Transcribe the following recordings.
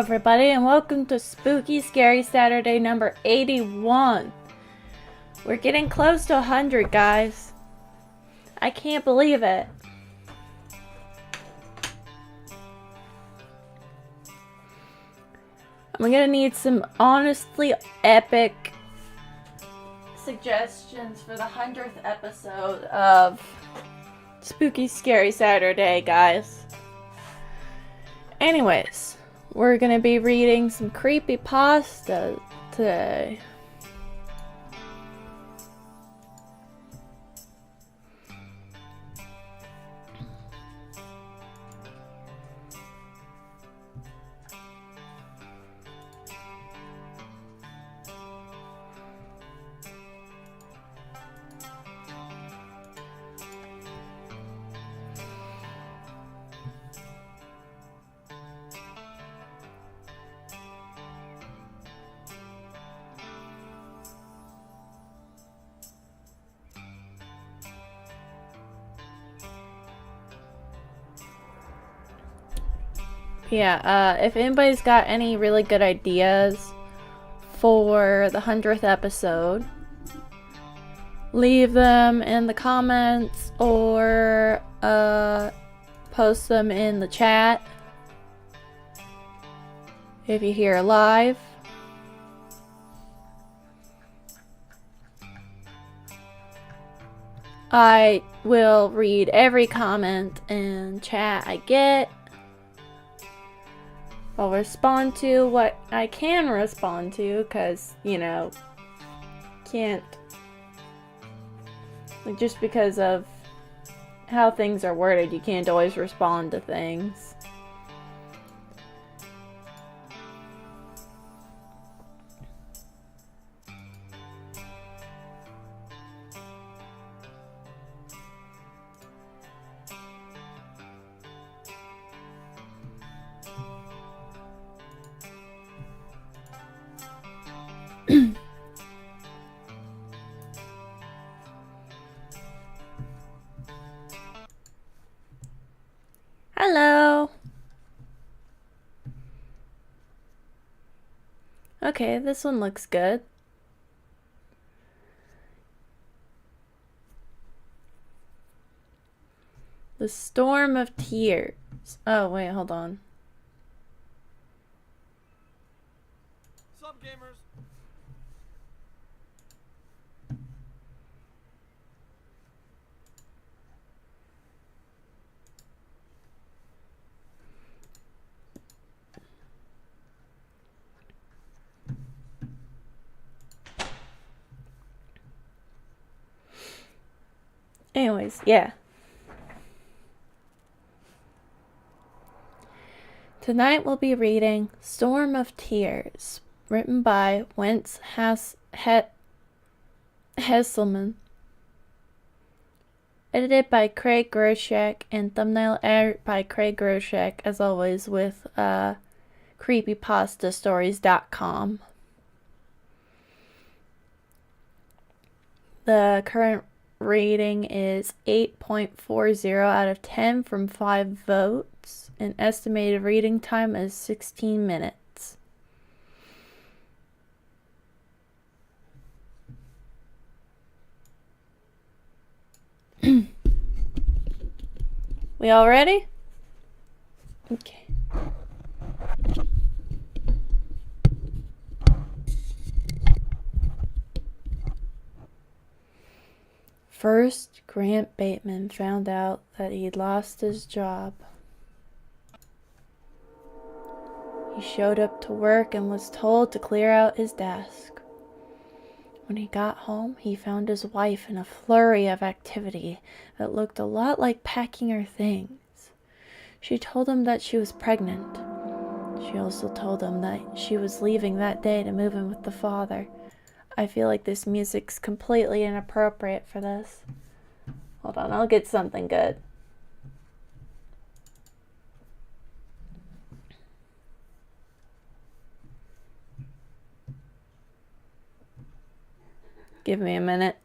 everybody, and welcome to Spooky Scary Saturday number 81. We're getting close to 100, guys. I can't believe it. I'm gonna need some honestly epic suggestions for the 100th episode of Spooky Scary Saturday, guys. Anyways, we're gonna be reading some creepypasta today. Yeah, if anybody's got any really good ideas for the 100th episode, leave them in the comments or post them in the chat if you're here live. I will read every comment and chat I get. I'll respond to what I can respond to, because, you know, can't, like, just because of how things are worded, you can't always respond to things. Hello. Okay, this one looks good. The Storm of Tears. Oh, wait, hold on. Sup, gamers? Anyways, yeah. Tonight we'll be reading Storm of Tears, written by Wentz Hesselman, edited by Craig Groshek, and thumbnail art by Craig Groshek, as always, with creepypastastories.com. The current rating is 8.40 out of 10 from 5 votes. An estimated reading time is 16 minutes. We all ready? Okay. First, Grant Bateman found out that he'd lost his job. He showed up to work and was told to clear out his desk. When he got home, he found his wife in a flurry of activity that looked a lot like packing her things. She told him that she was pregnant. She also told him that she was leaving that day to move in with the father. I feel like this music's completely inappropriate for this. Hold on, I'll get something good. Give me a minute.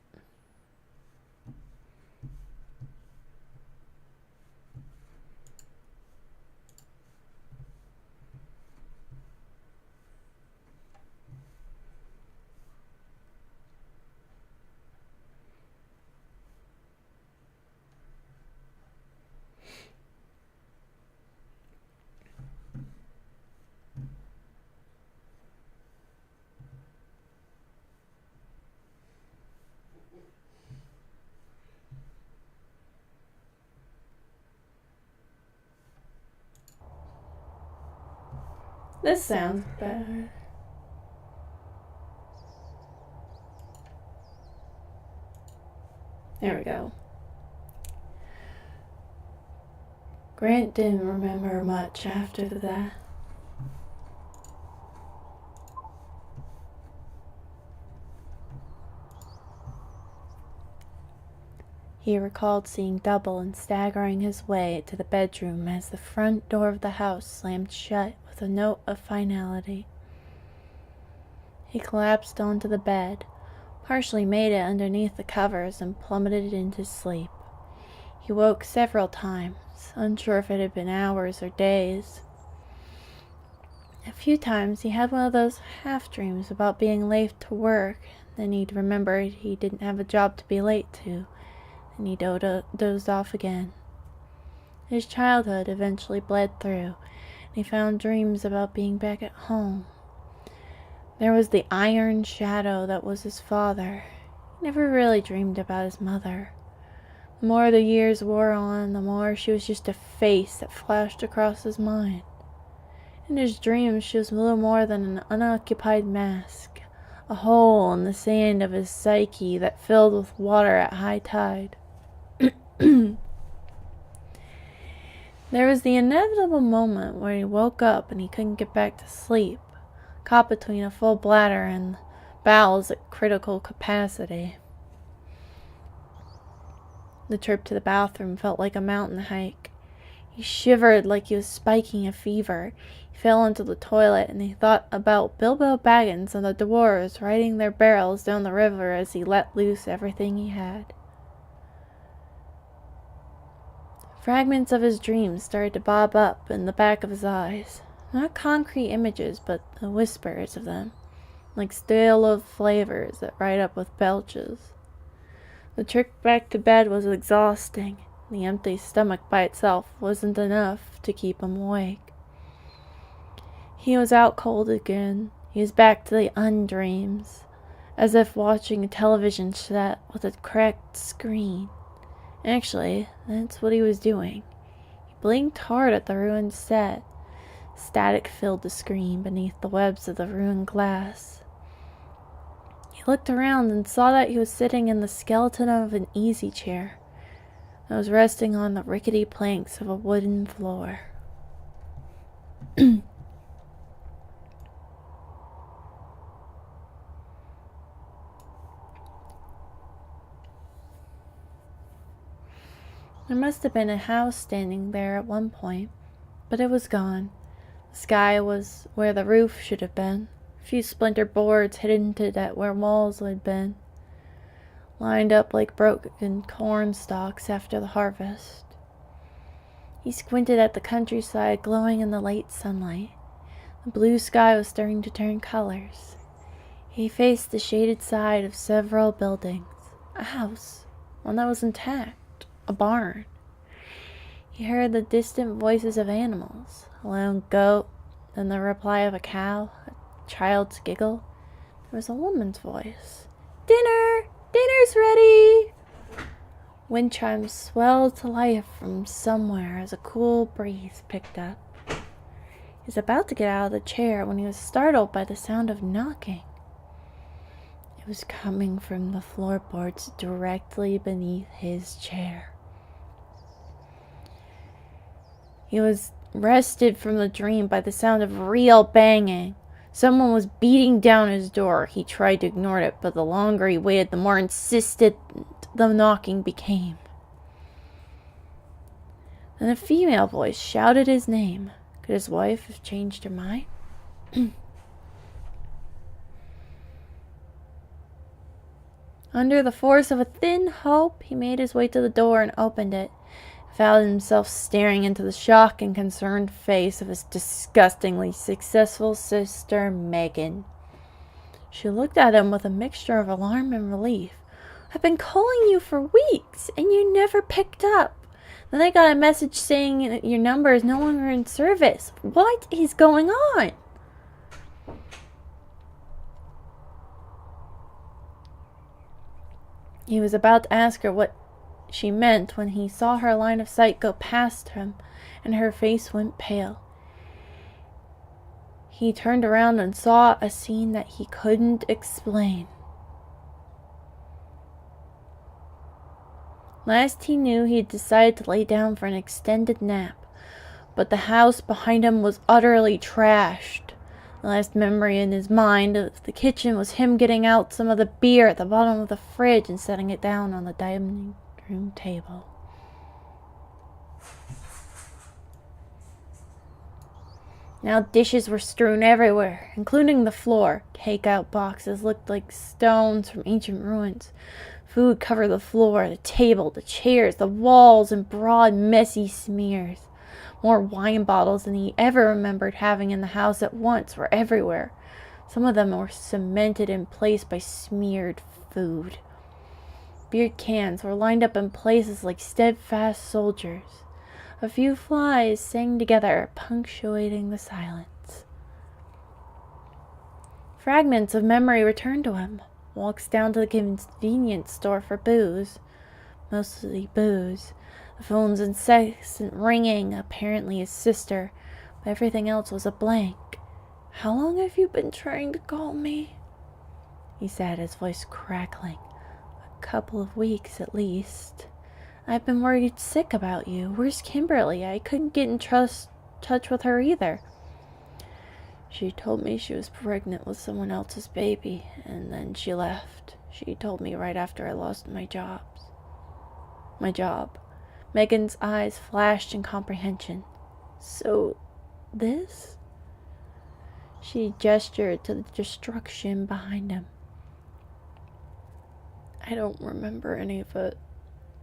This sounds better. There we go. Grant didn't remember much after that. He recalled seeing double and staggering his way to the bedroom as the front door of the house slammed shut with a note of finality. He collapsed onto the bed, partially made it underneath the covers, and plummeted into sleep. He woke several times, unsure if it had been hours or days. A few times he had one of those half-dreams about being late to work. Then he'd remembered he didn't have a job to be late to, and he dozed off again. His childhood eventually bled through, and he found dreams about being back at home. There was the iron shadow that was his father. He never really dreamed about his mother. The more the years wore on, the more she was just a face that flashed across his mind. In his dreams, she was little more than an unoccupied mask, a hole in the sand of his psyche that filled with water at high tide. There was the inevitable moment where he woke up and he couldn't get back to sleep, caught between a full bladder and bowels at critical capacity. The trip to the bathroom felt like a mountain hike. He shivered like he was spiking a fever. He fell into the toilet and he thought about Bilbo Baggins and the dwarves riding their barrels down the river as he let loose everything he had. Fragments of his dreams started to bob up in the back of his eyes. Not concrete images, but the whispers of them, like stale flavors that ride up with belches. The trip back to bed was exhausting. The empty stomach by itself wasn't enough to keep him awake. He was out cold again. He was back to the undreams, as if watching a television set with a cracked screen. Actually, that's what he was doing. He blinked hard at the ruined set. Static filled the screen beneath the webs of the ruined glass. He looked around and saw that he was sitting in the skeleton of an easy chair that was resting on the rickety planks of a wooden floor. There must have been a house standing there at one point, but it was gone. The sky was where the roof should have been. A few splintered boards hinted at where walls had been, lined up like broken corn stalks after the harvest. He squinted at the countryside glowing in the late sunlight. The blue sky was starting to turn colors. He faced the shaded side of several buildings. A house, one that was intact. A barn. He heard the distant voices of animals, a lone goat, then the reply of a cow, a child's giggle. There was a woman's voice. "Dinner! Dinner's ready!" Wind chimes swelled to life from somewhere as a cool breeze picked up. He was about to get out of the chair when he was startled by the sound of knocking. It was coming from the floorboards directly beneath his chair. He was wrested from the dream by the sound of real banging. Someone was beating down his door. He tried to ignore it, but the longer he waited, the more insistent the knocking became. Then a female voice shouted his name. Could his wife have changed her mind? Under the force of a thin hope, he made his way to the door and opened it. Found himself staring into the shocked and concerned face of his disgustingly successful sister, Megan. She looked at him with a mixture of alarm and relief. "I've been calling you for weeks, and you never picked up. Then I got a message saying your number is no longer in service. What is going on?" He was about to ask her what she meant when he saw her line of sight go past him, and her face went pale. He turned around and saw a scene that he couldn't explain. Last he knew, he had decided to lay down for an extended nap, but the house behind him was utterly trashed. The last memory in his mind of the kitchen was him getting out some of the beer at the bottom of the fridge and setting it down on the dining room table. Now dishes were strewn everywhere, including the floor. Takeout boxes looked like stones from ancient ruins. Food covered the floor, the table, the chairs, the walls in broad, messy smears. More wine bottles than he ever remembered having in the house at once were everywhere. Some of them were cemented in place by smeared food. Beer cans were lined up in places like steadfast soldiers. A few flies sang together, punctuating the silence. Fragments of memory returned to him. Walks down to the convenience store for booze. Mostly booze. The phone's incessant ringing, apparently his sister, but everything else was a blank. "How long have you been trying to call me?" he said, his voice crackling. "A couple of weeks at least. I've been worried sick about you. Where's Kimberly? I couldn't get in touch with her either." "She told me she was pregnant with someone else's baby, and then she left. She told me right after I lost my job." Megan's eyes flashed in comprehension. "So, this?" She gestured to the destruction behind him. "I don't remember any of it.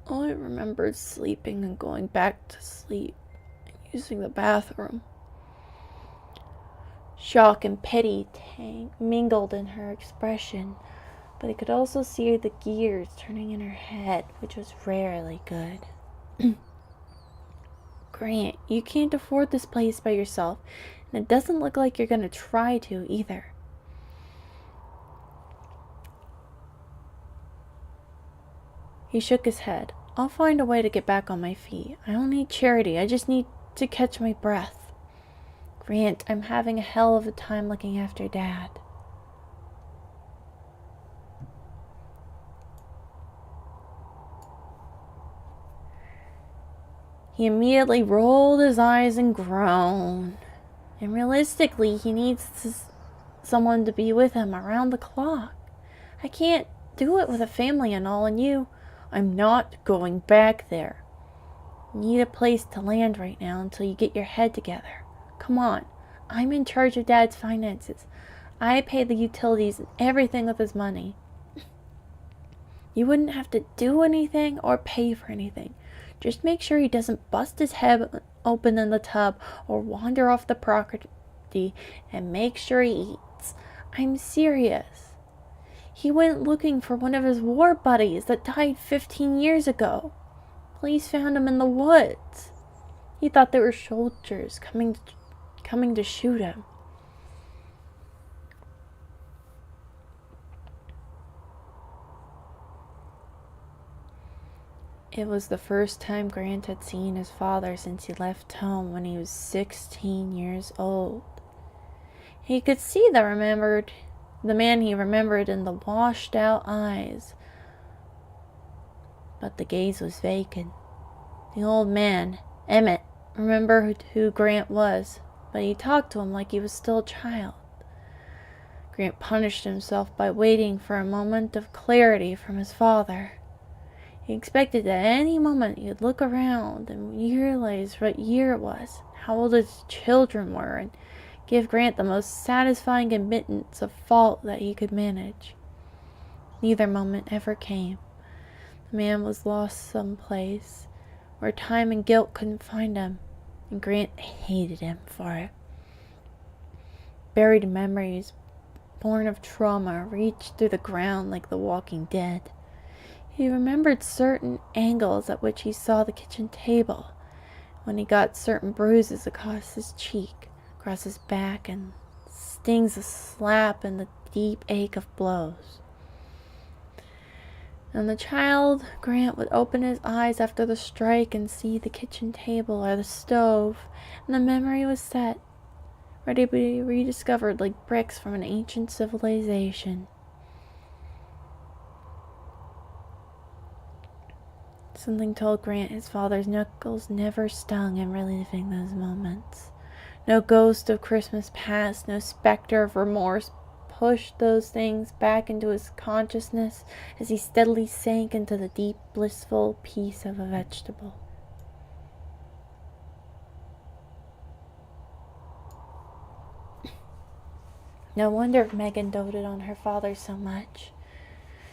All I remember is sleeping and going back to sleep and using the bathroom." Shock and pity mingled in her expression, but he could also see the gears turning in her head, which was rarely good. "Grant, you can't afford this place by yourself, and it doesn't look like you're going to try to either." He shook his head. "I'll find a way to get back on my feet. I don't need charity. I just need to catch my breath. Grant, I'm having a hell of a time looking after Dad." He immediately rolled his eyes and groaned. And realistically, he needs someone to be with him around the clock. "I can't do it with a family and all, and you." "I'm not going back there. You need a place to land right now until you get your head together. Come on. I'm in charge of Dad's finances. I pay the utilities and everything with his money. You wouldn't have to do anything or pay for anything. Just make sure he doesn't bust his head open in the tub or wander off the property, and make sure he eats. I'm serious. He went looking for one of his war buddies that died 15 years ago. Police found him in the woods. He thought they were soldiers coming to shoot him." It was the first time Grant had seen his father since he left home when he was 16 years old. He could see the man he remembered in the washed-out eyes, but the gaze was vacant. The old man, Emmett, remembered who Grant was, but he talked to him like he was still a child. Grant punished himself by waiting for a moment of clarity from his father. He expected that at any moment he'd look around and realize what year it was, how old his children were, and give Grant the most satisfying admittance of fault that he could manage. Neither moment ever came. The man was lost someplace where time and guilt couldn't find him, and Grant hated him for it. Buried memories, born of trauma, reached through the ground like the walking dead. He remembered certain angles at which he saw the kitchen table, when he got certain bruises across his cheek, across his back, and stings of slap and the deep ache of blows. And the child Grant would open his eyes after the strike and see the kitchen table or the stove, and the memory was set. ready to be rediscovered like bricks from an ancient civilization. Something told Grant his father's knuckles never stung in reliving those moments. No ghost of Christmas past, no specter of remorse pushed those things back into his consciousness as he steadily sank into the deep, blissful peace of a vegetable. No wonder Megan doted on her father so much.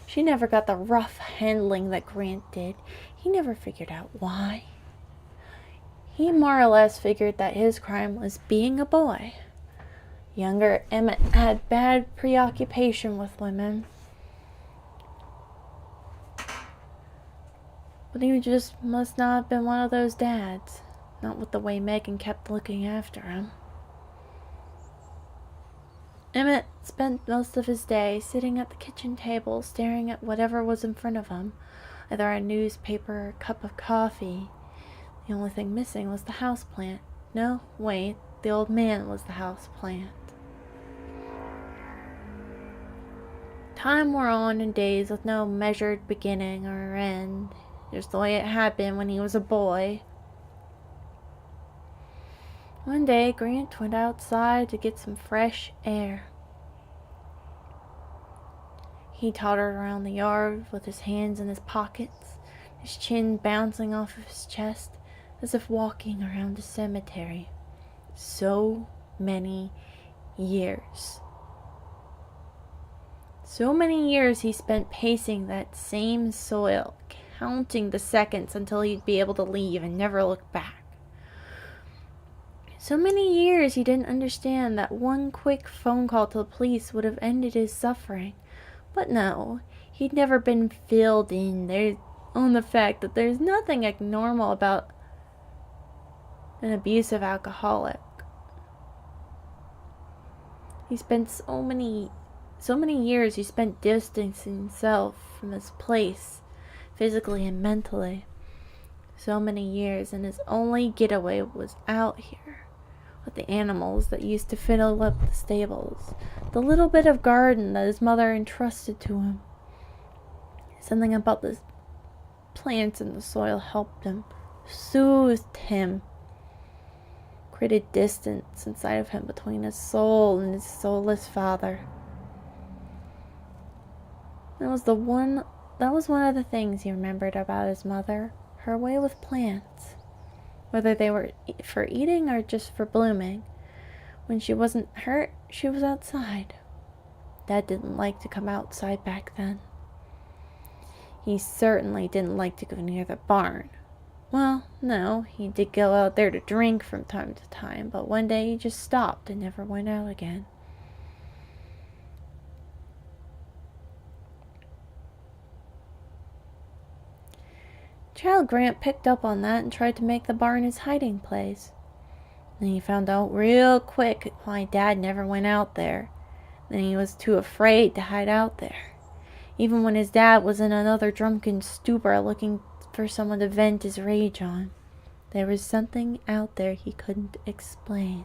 She never got the rough handling that Grant did. He never figured out why. He more or less figured that his crime was being a boy. Younger Emmett had bad preoccupation with women, but he just must not have been one of those dads, not with the way Megan kept looking after him. Emmett spent most of his day sitting at the kitchen table staring at whatever was in front of him, either a newspaper or a cup of coffee. The only thing missing was the houseplant. No, wait, the old man was the houseplant. Time wore on in days with no measured beginning or end, just the way it had been when he was a boy. One day, Grant went outside to get some fresh air. He tottered around the yard with his hands in his pockets, his chin bouncing off of his chest, as if walking around a cemetery. So many years. So many years he spent pacing that same soil, counting the seconds until he'd be able to leave and never look back. So many years he didn't understand that one quick phone call to the police would have ended his suffering. But no, he'd never been filled in there on the fact that there's nothing abnormal about an abusive alcoholic. He spent so many years he spent distancing himself from this place, physically and mentally. So many years, and his only getaway was out here with the animals that used to fill up the stables, the little bit of garden that his mother entrusted to him. Something about the plants in the soil helped him, soothed him, created distance inside of him between his soul and his soulless father. That was one of the things he remembered about his mother, her way with plants. Whether they were for eating or just for blooming. When she wasn't hurt, she was outside. Dad didn't like to come outside back then. He certainly didn't like to go near the barn. Well, no, he did go out there to drink from time to time, but one day he just stopped and never went out again. Child Grant picked up on that and tried to make the barn his hiding place. Then he found out real quick why Dad never went out there. Then he was too afraid to hide out there. Even when his dad was in another drunken stupor looking for someone to vent his rage on, there was something out there he couldn't explain.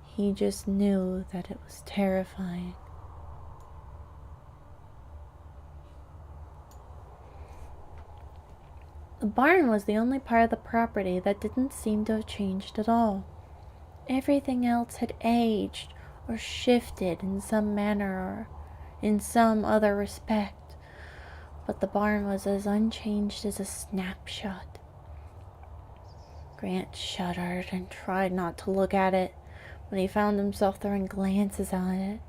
He just knew that it was terrifying. The barn was the only part of the property that didn't seem to have changed at all. Everything else had aged or shifted in some manner or in some other respect, but the barn was as unchanged as a snapshot. Grant shuddered and tried not to look at it, but he found himself throwing glances on it.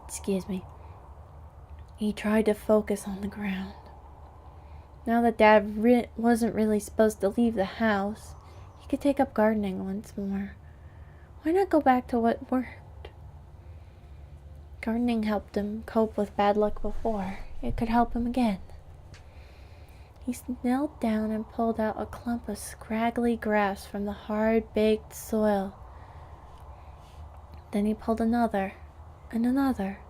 Excuse me. He tried to focus on the ground. Now that Dad wasn't really supposed to leave the house, he could take up gardening once more. Why not go back to what worked? Gardening helped him cope with bad luck before. It could help him again. He knelt down and pulled out a clump of scraggly grass from the hard-baked soil. Then he pulled another and another.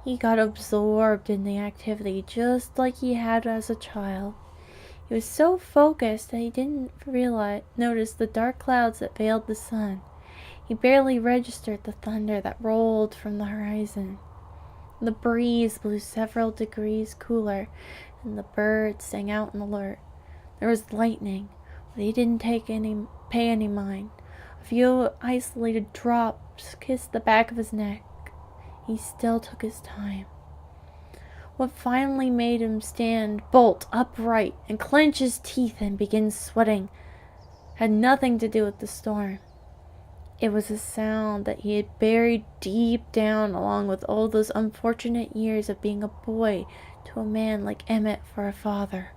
He got absorbed in the activity just like he had as a child. He was so focused that he didn't notice the dark clouds that veiled the sun. He barely registered the thunder that rolled from the horizon. The breeze blew several degrees cooler, and the birds sang out in alert. There was lightning, but he didn't pay any mind. A few isolated drops kissed the back of his neck. He still took his time. What finally made him stand bolt upright and clench his teeth and begin sweating had nothing to do with the storm. It was a sound that he had buried deep down along with all those unfortunate years of being a boy to a man like Emmett for a father.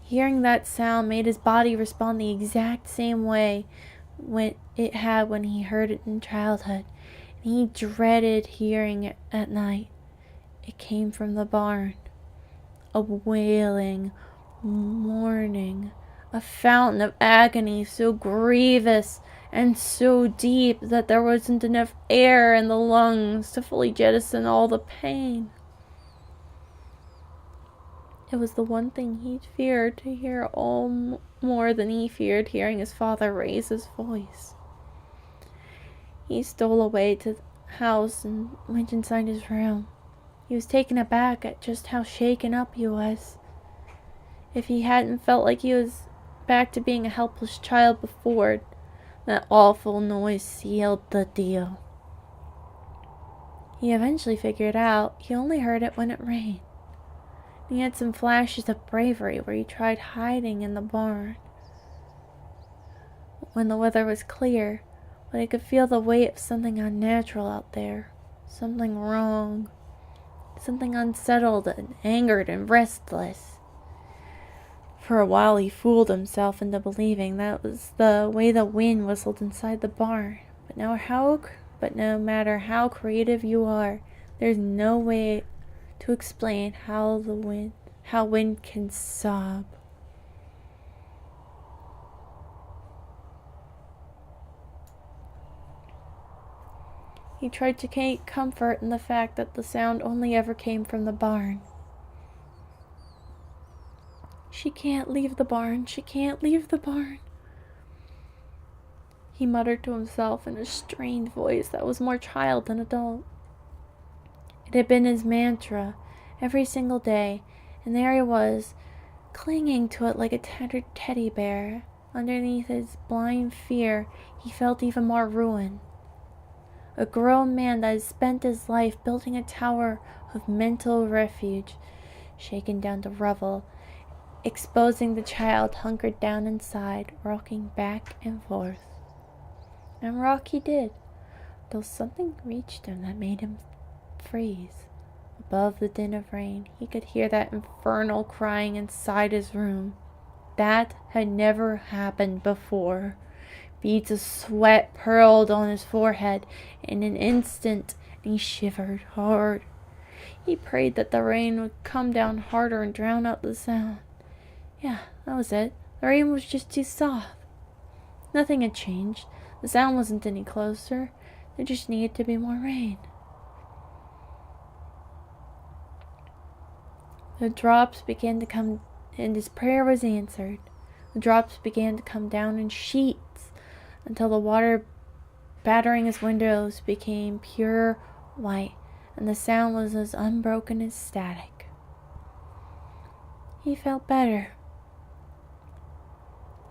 Hearing that sound made his body respond the exact same way it had when he heard it in childhood. He dreaded hearing it at night. It came from the barn. A wailing, mourning, a fountain of agony so grievous and so deep that there wasn't enough air in the lungs to fully jettison all the pain. It was the one thing he'd feared to hear all more than he feared hearing his father raise his voice. He stole away to the house and went inside his room. He was taken aback at just how shaken up he was. If he hadn't felt like he was back to being a helpless child before, that awful noise sealed the deal. He eventually figured out he only heard it when it rained. He had some flashes of bravery where he tried hiding in the barn when the weather was clear, but he could feel the weight of something unnatural out there, something wrong, something unsettled and angered and restless. For a while he fooled himself into believing that was the way the wind whistled inside the barn, but no matter how creative you are, there's no way to explain how wind can sob. He tried to take comfort in the fact that the sound only ever came from the barn. She can't leave the barn. She can't leave the barn. He muttered to himself in a strained voice that was more child than adult. It had been his mantra every single day, and there he was, clinging to it like a tattered teddy bear. Underneath his blind fear, he felt even more ruin. A grown man that had spent his life building a tower of mental refuge, shaken down to rubble, exposing the child hunkered down inside, rocking back and forth. And rock he did, till something reached him that made him freeze. Above the din of rain, he could hear that infernal crying inside his room. That had never happened before. Beads of sweat purled on his forehead in an instant, and he shivered hard. He prayed that the rain would come down harder and drown out the sound. Yeah, that was it. The rain was just too soft. Nothing had changed. The sound wasn't any closer. There just needed to be more rain. The drops began to come, and his prayer was answered. The drops began to come down in sheets until the water battering his windows became pure white, and the sound was as unbroken as static. He felt better.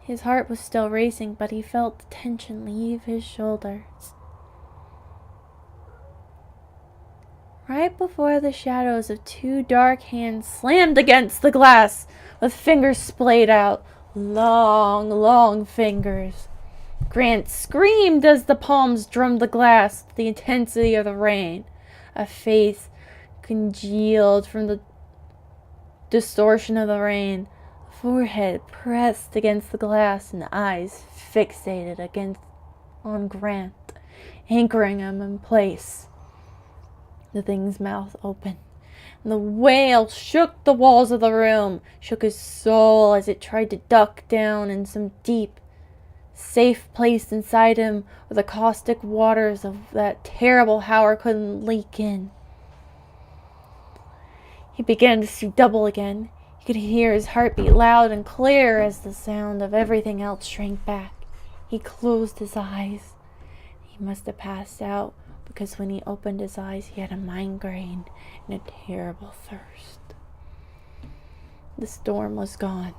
His heart was still racing, but he felt the tension leave his shoulders. Right before the shadows of two dark hands slammed against the glass, with fingers splayed out, long fingers. Grant screamed as the palms drummed the glass with the intensity of the rain. A face congealed from the distortion of the rain, a forehead pressed against the glass, and eyes fixated on Grant, anchoring him in place. The thing's mouth opened, and the wail shook the walls of the room, shook his soul as it tried to duck down in some deep, safe place inside him where the caustic waters of that terrible hour couldn't leak in. He began to see double again. He could hear his heartbeat loud and clear as the sound of everything else shrank back. He closed his eyes. He must have passed out, because when he opened his eyes, he had a migraine and a terrible thirst. The storm was gone,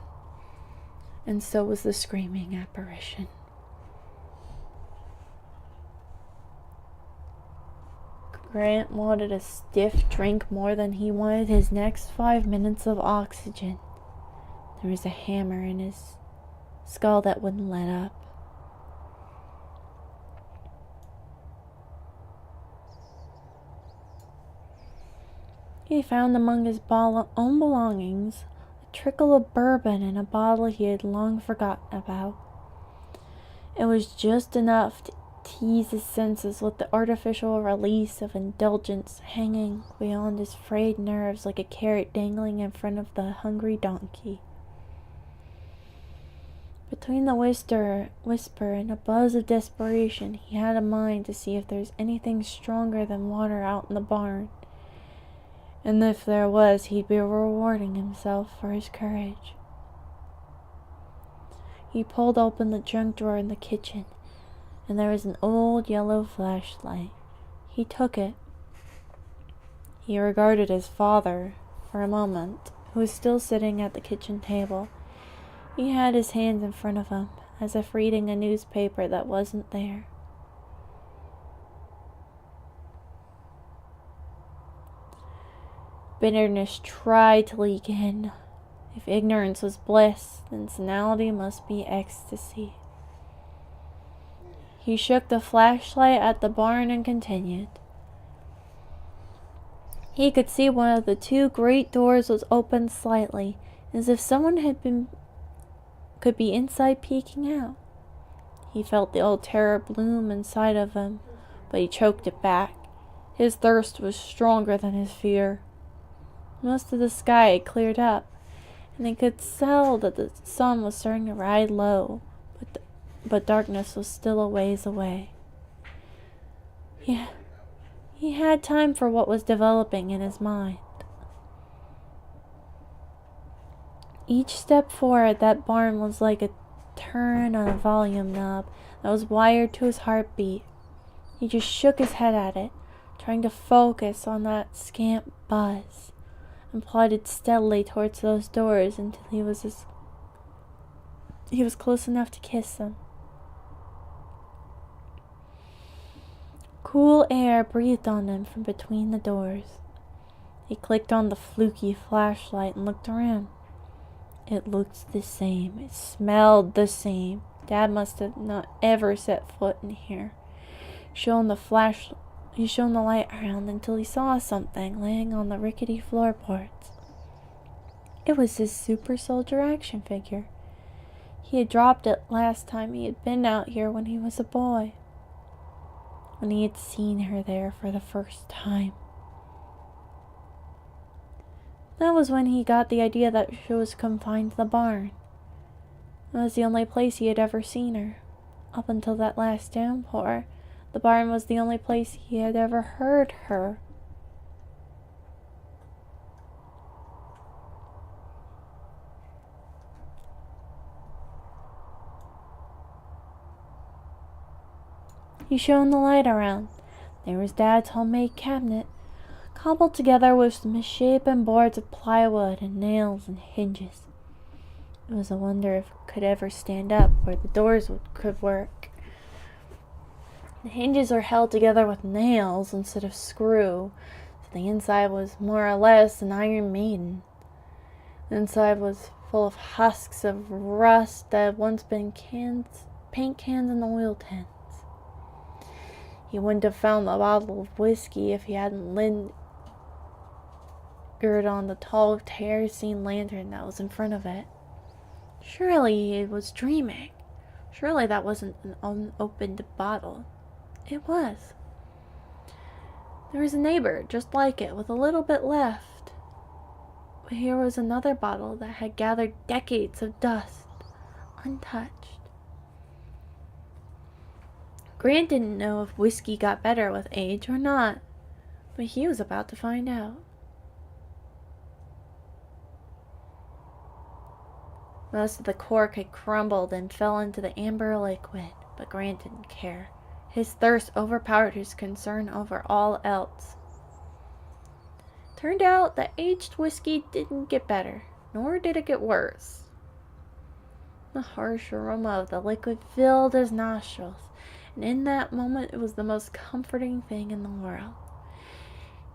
and so was the screaming apparition. Grant wanted a stiff drink more than he wanted his next 5 minutes of oxygen. There was a hammer in his skull that wouldn't let up. He found among his own belongings a trickle of bourbon and a bottle he had long forgotten about. It was just enough to tease his senses with the artificial release of indulgence hanging beyond his frayed nerves like a carrot dangling in front of the hungry donkey. Between the whisper and a buzz of desperation, he had a mind to see if there was anything stronger than water out in the barn. And if there was, he'd be rewarding himself for his courage. He pulled open the junk drawer in the kitchen, and there was an old yellow flashlight. He took it. He regarded his father for a moment, who was still sitting at the kitchen table. He had his hands in front of him, as if reading a newspaper that wasn't there. Bitterness tried to leak in. If ignorance was bliss, then senility must be ecstasy. He shook the flashlight at the barn and continued. He could see one of the two great doors was open slightly, as if someone could be inside peeking out. He felt the old terror bloom inside of him, but he choked it back. His thirst was stronger than his fear. Most of the sky had cleared up, and they could tell that the sun was starting to ride low, but darkness was still a ways away. Yeah, he had time for what was developing in his mind. Each step forward, that barn was like a turn on a volume knob that was wired to his heartbeat. He just shook his head at it, trying to focus on that scant buzz, and plodded steadily towards those doors until he was close enough to kiss them. Cool air breathed on him from between the doors. He clicked on the fluky flashlight and looked around. It looked the same. It smelled the same. Dad must have not ever set foot in here. He shone the light around until he saw something laying on the rickety floorboards. It was his super soldier action figure. He had dropped it last time he had been out here when he was a boy, when he had seen her there for the first time. That was when he got the idea that she was confined to the barn. It was the only place he had ever seen her. Up until that last downpour, the barn was the only place he had ever heard her. He shone the light around. There was Dad's homemade cabinet, cobbled together with misshapen boards of plywood and nails and hinges. It was a wonder if it could ever stand up where the doors could work. The hinges were held together with nails instead of screw, so the inside was more or less an Iron Maiden. The inside was full of husks of rust that had once been paint cans and oil tins. He wouldn't have found the bottle of whiskey if he hadn't lingered on the tall kerosene lantern that was in front of it. Surely he was dreaming. Surely that wasn't an unopened bottle. It was. There was a neighbor just like it with a little bit left. But here was another bottle that had gathered decades of dust, untouched. Grant didn't know if whiskey got better with age or not, but he was about to find out. Most of the cork had crumbled and fell into the amber liquid, but Grant didn't care. His thirst overpowered his concern over all else. Turned out that aged whiskey didn't get better, nor did it get worse. The harsh aroma of the liquid filled his nostrils, and in that moment it was the most comforting thing in the world.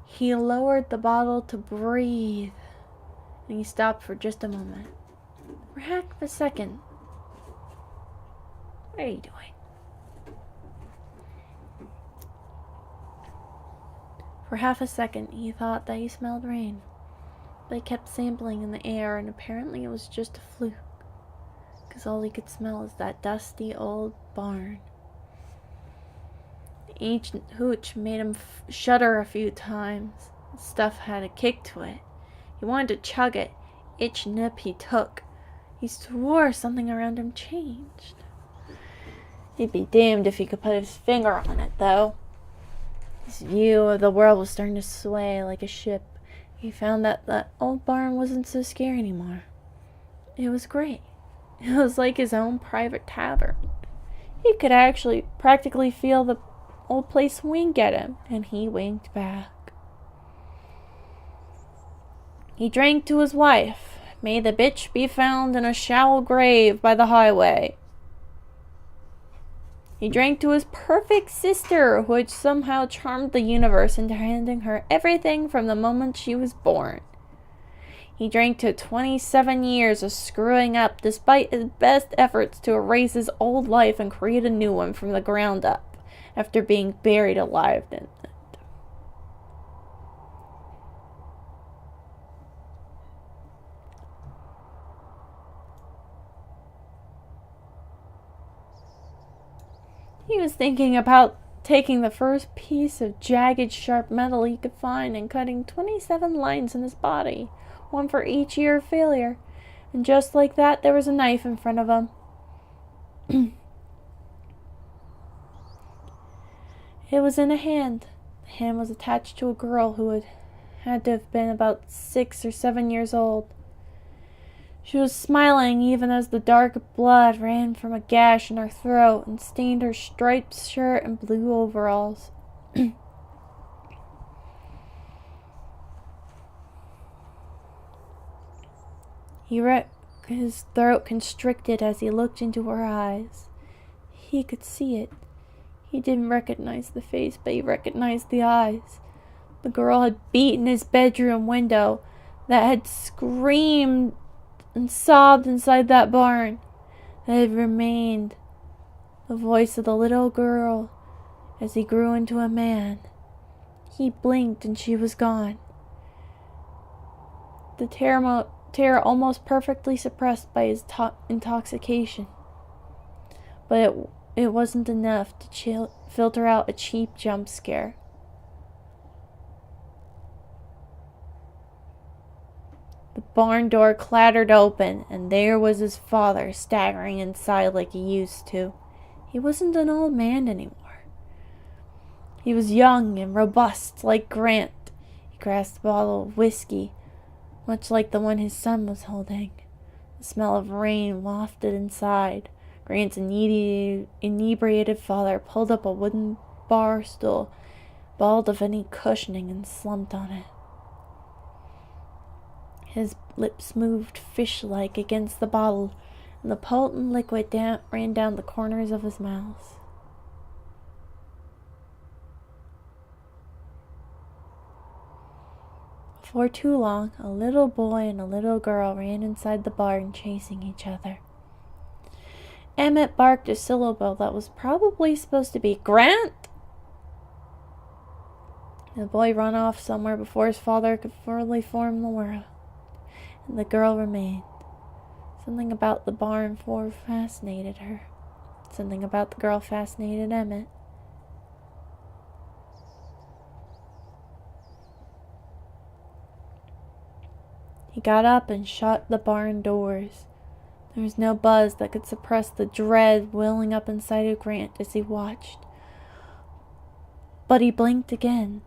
He lowered the bottle to breathe, and he stopped for just a moment. For half a second. What are you doing? For half a second, he thought that he smelled rain, but it kept sampling in the air, and apparently it was just a fluke, because all he could smell was that dusty old barn. The ancient hooch made him shudder a few times. The stuff had a kick to it. He wanted to chug it. Each nip he took, he swore something around him changed. He'd be damned if he could put his finger on it, though. His view of the world was starting to sway like a ship. He found that the old barn wasn't so scary anymore. It was great. It was like his own private tavern. He could actually practically feel the old place wink at him, and he winked back. He drank to his wife. May the bitch be found in a shallow grave by the highway. He drank to his perfect sister, who had somehow charmed the universe into handing her everything from the moment she was born. He drank to 27 years of screwing up, despite his best efforts to erase his old life and create a new one from the ground up, after being buried alive in it. He was thinking about taking the first piece of jagged, sharp metal he could find and cutting 27 lines in his body, one for each year of failure. And just like that, there was a knife in front of him. It was in a hand. The hand was attached to a girl who had to have been about 6 or 7 years old. She was smiling even as the dark blood ran from a gash in her throat and stained her striped shirt and blue overalls. His throat constricted as he looked into her eyes. He could see it. He didn't recognize the face, but he recognized the eyes. The girl had beaten his bedroom window, that had screamed and sobbed inside that barn, that had remained the voice of the little girl as he grew into a man. He blinked and she was gone. The terror almost perfectly suppressed by his intoxication. But it wasn't enough to filter out a cheap jump scare. The barn door clattered open, and there was his father staggering inside like he used to. He wasn't an old man anymore. He was young and robust like Grant. He grasped a bottle of whiskey, much like the one his son was holding. The smell of rain wafted inside. Grant's inebriated father pulled up a wooden bar stool, bald of any cushioning, and slumped on it. His lips moved fish-like against the bottle, and the potent liquid ran down the corners of his mouth. Before too long, a little boy and a little girl ran inside the barn, chasing each other. Emmett barked a syllable that was probably supposed to be "Grant!" The boy ran off somewhere before his father could fully form the world. And the girl remained. Something about the barn floor fascinated her. Something about the girl fascinated Emmett. He got up and shut the barn doors. There was no buzz that could suppress the dread welling up inside of Grant as he watched. But he blinked again,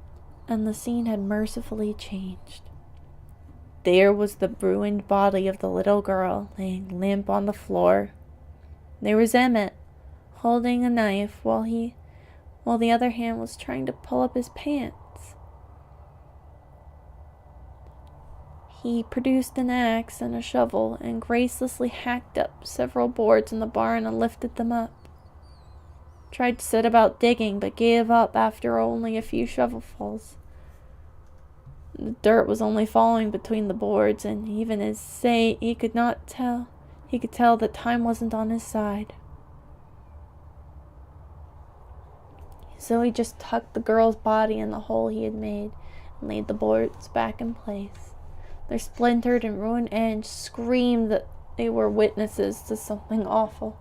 and the scene had mercifully changed. There was the ruined body of the little girl, laying limp on the floor. There was Emmett, holding a knife while the other hand was trying to pull up his pants. He produced an axe and a shovel and gracelessly hacked up several boards in the barn and lifted them up. Tried to set about digging, but gave up after only a few shovelfuls. The dirt was only falling between the boards, and even as he could tell that time wasn't on his side. So he just tucked the girl's body in the hole he had made and laid the boards back in place. Their splintered and ruined ends screamed that they were witnesses to something awful.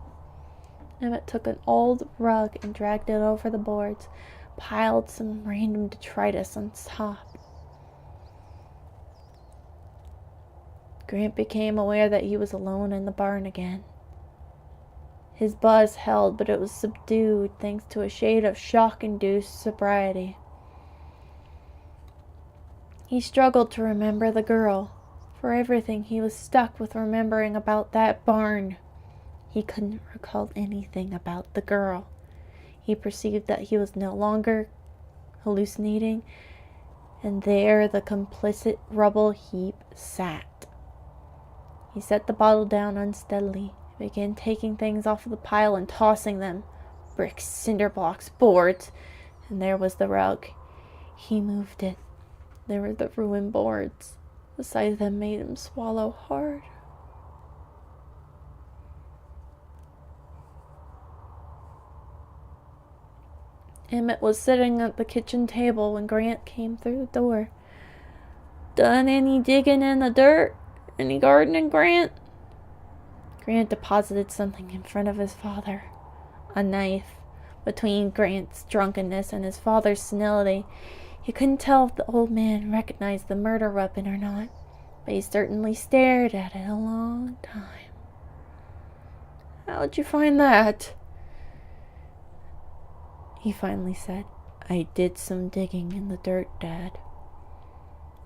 Emmett took an old rug and dragged it over the boards, piled some random detritus on top. Grant became aware that he was alone in the barn again. His buzz held, but it was subdued thanks to a shade of shock-induced sobriety. He struggled to remember the girl. For everything, he was stuck with remembering about that barn. He couldn't recall anything about the girl. He perceived that he was no longer hallucinating, and there the complicit rubble heap sat. He set the bottle down unsteadily, began taking things off of the pile and tossing them. Bricks, cinder blocks, boards, and there was the rug. He moved it. There were the ruined boards. The sight of them made him swallow hard. Emmett was sitting at the kitchen table when Grant came through the door. "Done any digging in the dirt? Any gardening, Grant?" Grant deposited something in front of his father. A knife. Between Grant's drunkenness and his father's senility, he couldn't tell if the old man recognized the murder weapon or not, but he certainly stared at it a long time. "How'd you find that?" He finally said, "I did some digging in the dirt, Dad."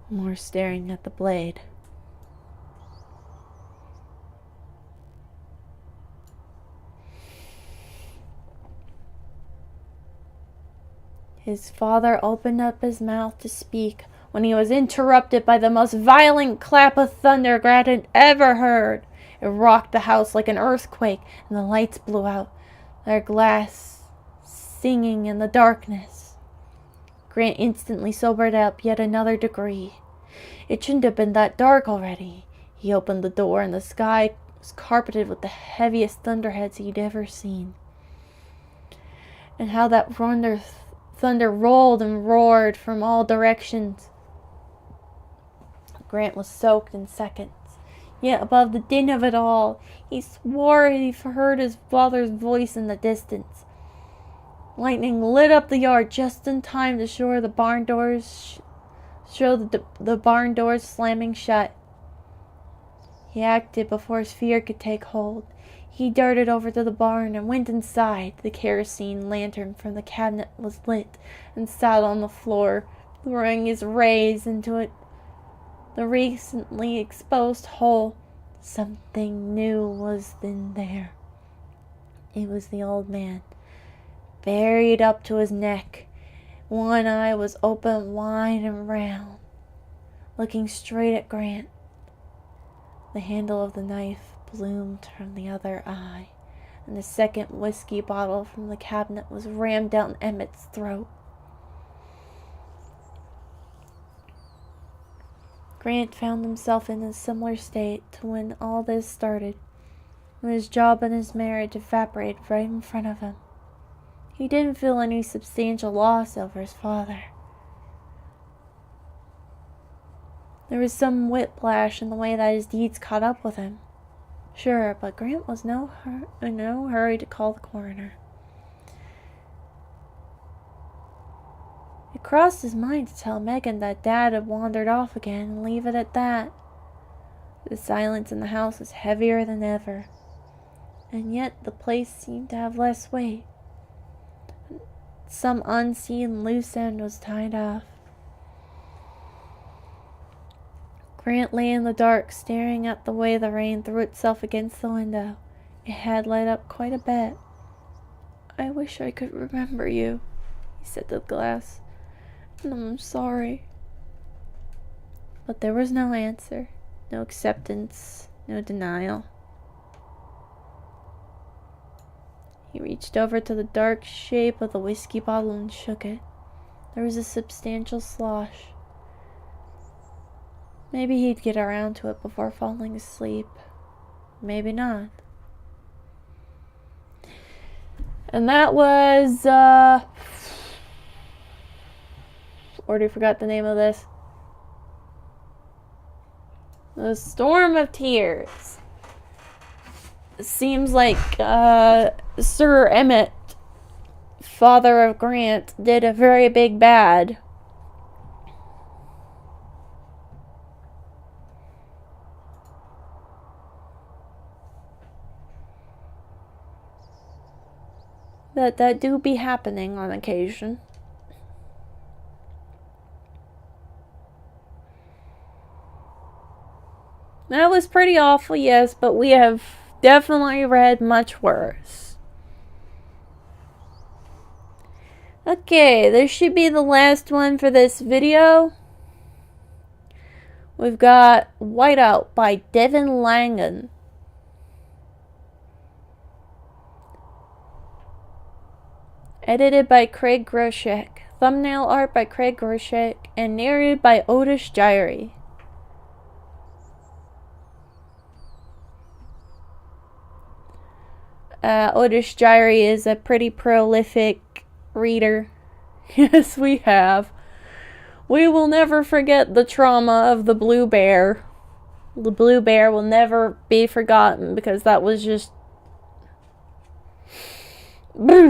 More staring at the blade. His father opened up his mouth to speak when he was interrupted by the most violent clap of thunder Grant had ever heard. It rocked the house like an earthquake, and the lights blew out, their glass singing in the darkness. Grant instantly sobered up yet another degree. It shouldn't have been that dark already. He opened the door, and the sky was carpeted with the heaviest thunderheads he'd ever seen. And how that thunder rolled and roared from all directions. Grant was soaked in seconds. Yet above the din of it all, he swore he heard his father's voice in the distance. Lightning lit up the yard just in time to show the barn doors slamming shut. He acted before his fear could take hold. He darted over to the barn and went inside. The kerosene lantern from the cabinet was lit and sat on the floor, throwing his rays into it. The recently exposed hole. Something new was in there. It was the old man, buried up to his neck. One eye was open wide and round, looking straight at Grant. The handle of the knife bloomed from the other eye, and the second whiskey bottle from the cabinet was rammed down Emmett's throat. Grant found himself in a similar state to when all this started, when his job and his marriage evaporated right in front of him. He didn't feel any substantial loss over his father. There was some whiplash in the way that his deeds caught up with him. Sure, but Grant was in no hurry to call the coroner. It crossed his mind to tell Megan that Dad had wandered off again and leave it at that. The silence in the house was heavier than ever, and yet the place seemed to have less weight. Some unseen loose end was tied off. Grant lay in the dark, staring at the way the rain threw itself against the window. It had light up quite a bit. "I wish I could remember you," he said to the glass, "and I'm sorry." But there was no answer, no acceptance, no denial. He reached over to the dark shape of the whiskey bottle and shook it. There was a substantial slosh. Maybe he'd get around to it before falling asleep. Maybe not. And that was, already forgot the name of this. The Storm of Tears. It seems like, Sir Emmett, father of Grant, did a very big bad. That do be happening on occasion. That was pretty awful, yes, but we have definitely read much worse. Okay, this should be the last one for this video. We've got Whiteout by Devin Langan. Edited by Craig Groshek. Thumbnail art by Craig Groshek. And narrated by Otis Gyrie. Otis Gyrie is a pretty prolific reader. Yes, we have. We will never forget the trauma of the blue bear. The blue bear will never be forgotten because that was just... No.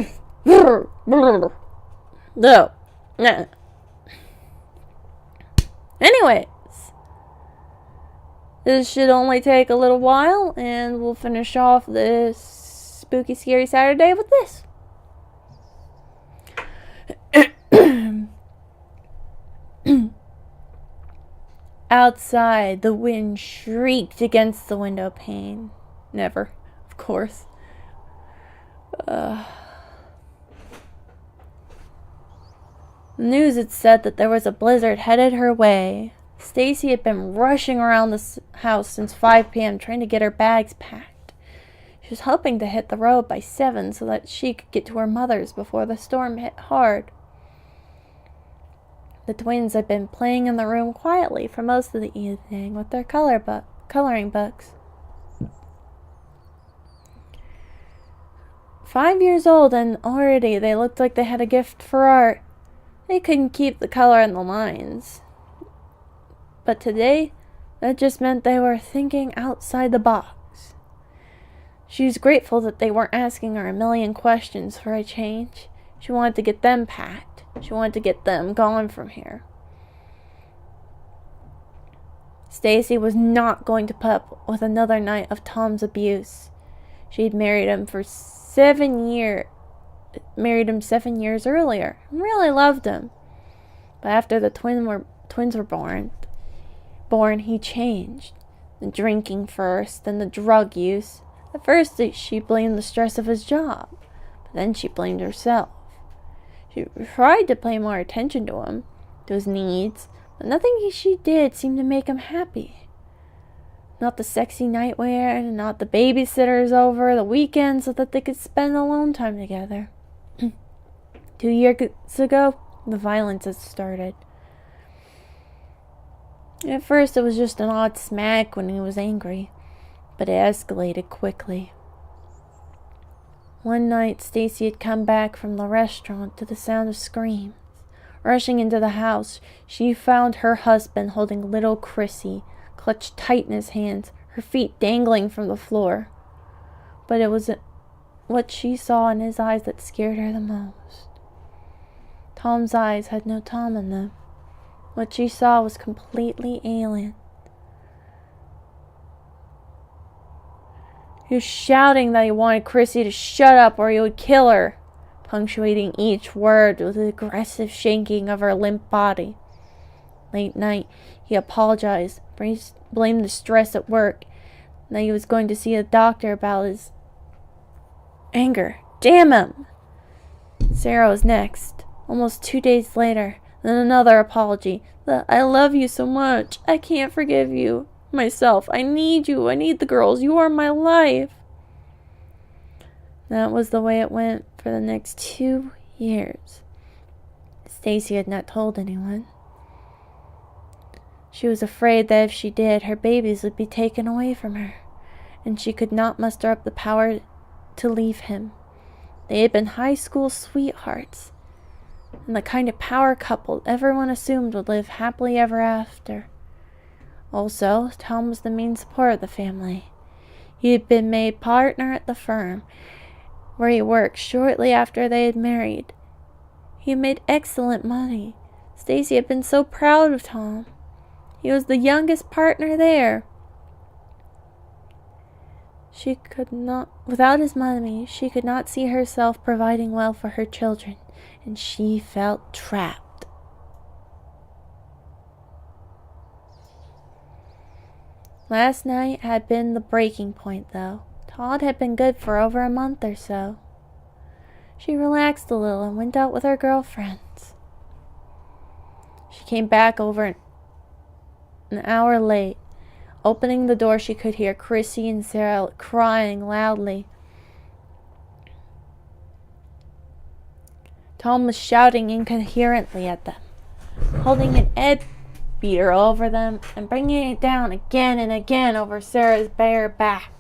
Nah. Anyways, this should only take a little while, and we'll finish off this spooky, scary Saturday with this. Outside, the wind shrieked against the window pane. Never, of course. The news had said that there was a blizzard headed her way. Stacy had been rushing around the house since 5 p.m. trying to get her bags packed. She was hoping to hit the road by 7 so that she could get to her mother's before the storm hit hard. The twins had been playing in the room quietly for most of the evening with their coloring books. 5 years old, and already they looked like they had a gift for art. They couldn't keep the color in the lines. But today, that just meant they were thinking outside the box. She was grateful that they weren't asking her a million questions for a change. She wanted to get them packed. She wanted to get them gone from here. Stacy was not going to put up with another night of Tom's abuse. She had married him 7 years earlier and really loved him. But after the twins were born, he changed. The drinking first, then the drug use. At first she blamed the stress of his job, but then she blamed herself. She tried to pay more attention to him, to his needs, but nothing she did seemed to make him happy. Not the sexy nightwear, and not the babysitters over the weekend so that they could spend alone time together. 2 years ago, the violence had started. At first, it was just an odd smack when he was angry, but it escalated quickly. One night, Stacy had come back from the restaurant to the sound of screams. Rushing into the house, she found her husband holding little Chrissy, clutched tight in his hands, her feet dangling from the floor. But it was what she saw in his eyes that scared her the most. Tom's eyes had no Tom in them. What she saw was completely alien. He was shouting that he wanted Chrissy to shut up or he would kill her, punctuating each word with an aggressive shaking of her limp body. Late night, he apologized, blamed the stress at work, and that he was going to see a doctor about his anger. Damn him! Sarah was next. Almost 2 days later, then another apology. I love you so much. I can't forgive you. Myself. I need you. I need the girls. You are my life. That was the way it went for the next 2 years. Stacy had not told anyone. She was afraid that if she did, her babies would be taken away from her, and she could not muster up the power to leave him. They had been high school sweethearts, and the kind of power couple everyone assumed would live happily ever after. Also, Tom was the main support of the family. He had been made partner at the firm where he worked shortly after they had married. He had made excellent money. Stacy had been so proud of Tom. He was the youngest partner there. Without his money, she could not see herself providing well for her children, and she felt trapped. Last night had been the breaking point, though. Todd had been good for over a month or so. She relaxed a little and went out with her girlfriends. She came back over an hour late. Opening the door, she could hear Chrissy and Sarah crying loudly. Tom was shouting incoherently at them, holding an egg beater over them and bringing it down again and again over Sarah's bare back.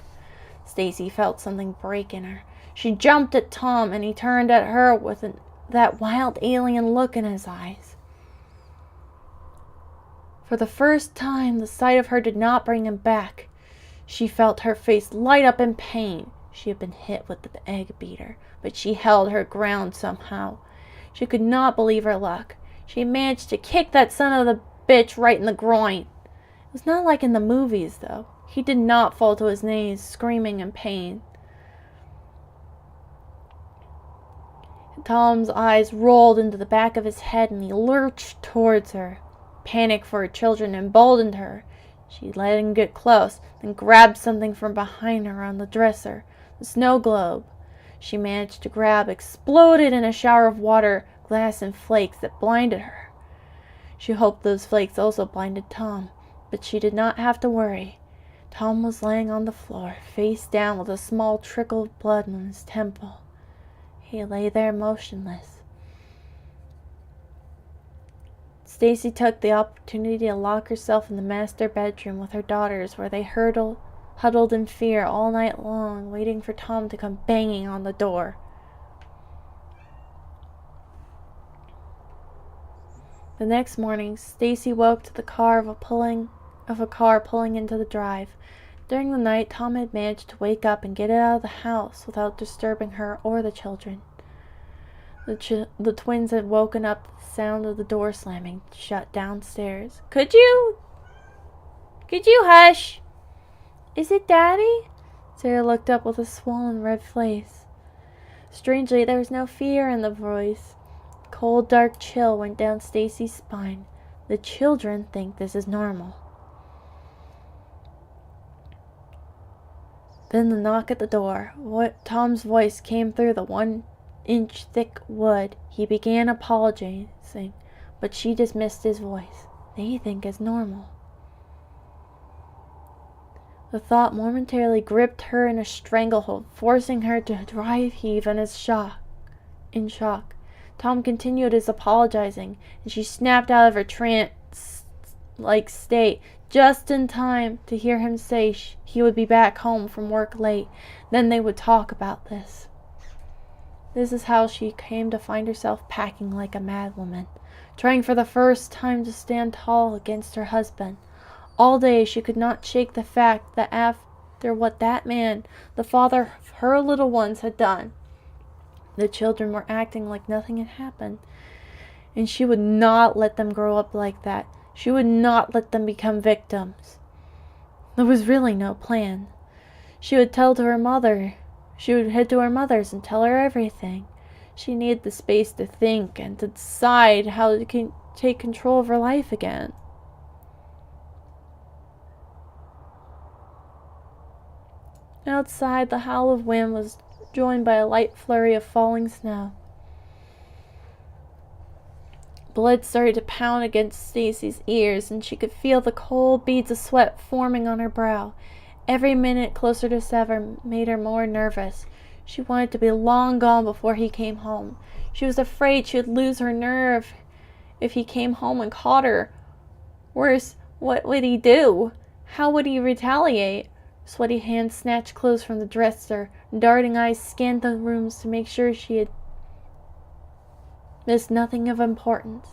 Stacy felt something break in her. She jumped at Tom, and he turned at her with that wild alien look in his eyes. For the first time, the sight of her did not bring him back. She felt her face light up in pain. She had been hit with the egg beater, but she held her ground somehow. She could not believe her luck. She managed to kick that son of a bitch right in the groin. It was not like in the movies, though. He did not fall to his knees, screaming in pain. Tom's eyes rolled into the back of his head, and he lurched towards her. Panic for her children emboldened her. She let him get close, then grabbed something from behind her on the dresser. The snow globe she managed to grab exploded in a shower of water, glass, and flakes that blinded her. She hoped those flakes also blinded Tom, but she did not have to worry. Tom was laying on the floor, face down, with a small trickle of blood on his temple. He lay there motionless. Stacy took the opportunity to lock herself in the master bedroom with her daughters, where they huddled in fear all night long, waiting for Tom to come banging on the door. The next morning, Stacy woke to the car of a car pulling into the drive. During the night, Tom had managed to wake up and get out of the house without disturbing her or the children. The twins had woken up to the sound of the door slamming shut downstairs. Could you hush? Is it Daddy? Sarah looked up with a swollen red face. Strangely, there was no fear in the voice. A cold, dark chill went down Stacy's spine. The children think this is normal. Then the knock at the door. Tom's voice came through the 1-inch thick wood. He began apologizing, but she dismissed his voice. They think it's normal. The thought momentarily gripped her in a stranglehold, forcing her to dry heave in shock. Tom continued his apologizing, and she snapped out of her trance-like state just in time to hear him say he would be back home from work late. Then they would talk about this. This is how she came to find herself packing like a madwoman, trying for the first time to stand tall against her husband. All day she could not shake the fact that after what that man, the father of her little ones, had done, the children were acting like nothing had happened. And she would not let them grow up like that. She would not let them become victims. There was really no plan. She would head to her mother's and tell her everything. She needed the space to think and to decide how to take control of her life again. Outside, the howl of wind was joined by a light flurry of falling snow. Blood started to pound against Stacy's ears, and she could feel the cold beads of sweat forming on her brow. Every minute closer to Sever made her more nervous. She wanted to be long gone before he came home. She was afraid she would lose her nerve if he came home and caught her. Worse, what would he do? How would he retaliate? Sweaty hands snatched clothes from the dresser. Darting eyes scanned the rooms to make sure she had missed nothing of importance.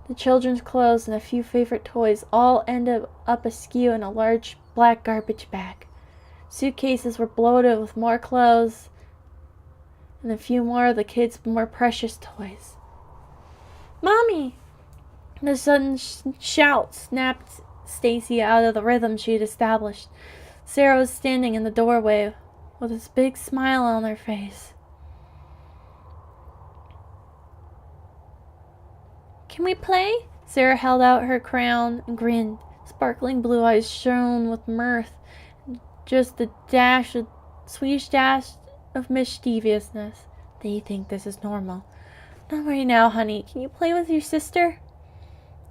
The children's clothes and a few favorite toys all ended up askew in a large black garbage bag. Suitcases were bloated with more clothes and a few more of the kids' more precious toys. "Mommy!" The sudden shout snapped Stacy out of the rhythm she had established. Sarah was standing in the doorway with this big smile on her face. "Can we play?" Sarah held out her crown and grinned. Sparkling blue eyes shone with mirth, just a sweetish dash of mischievousness. "They think this is normal." "Not right now, honey. Can you play with your sister?"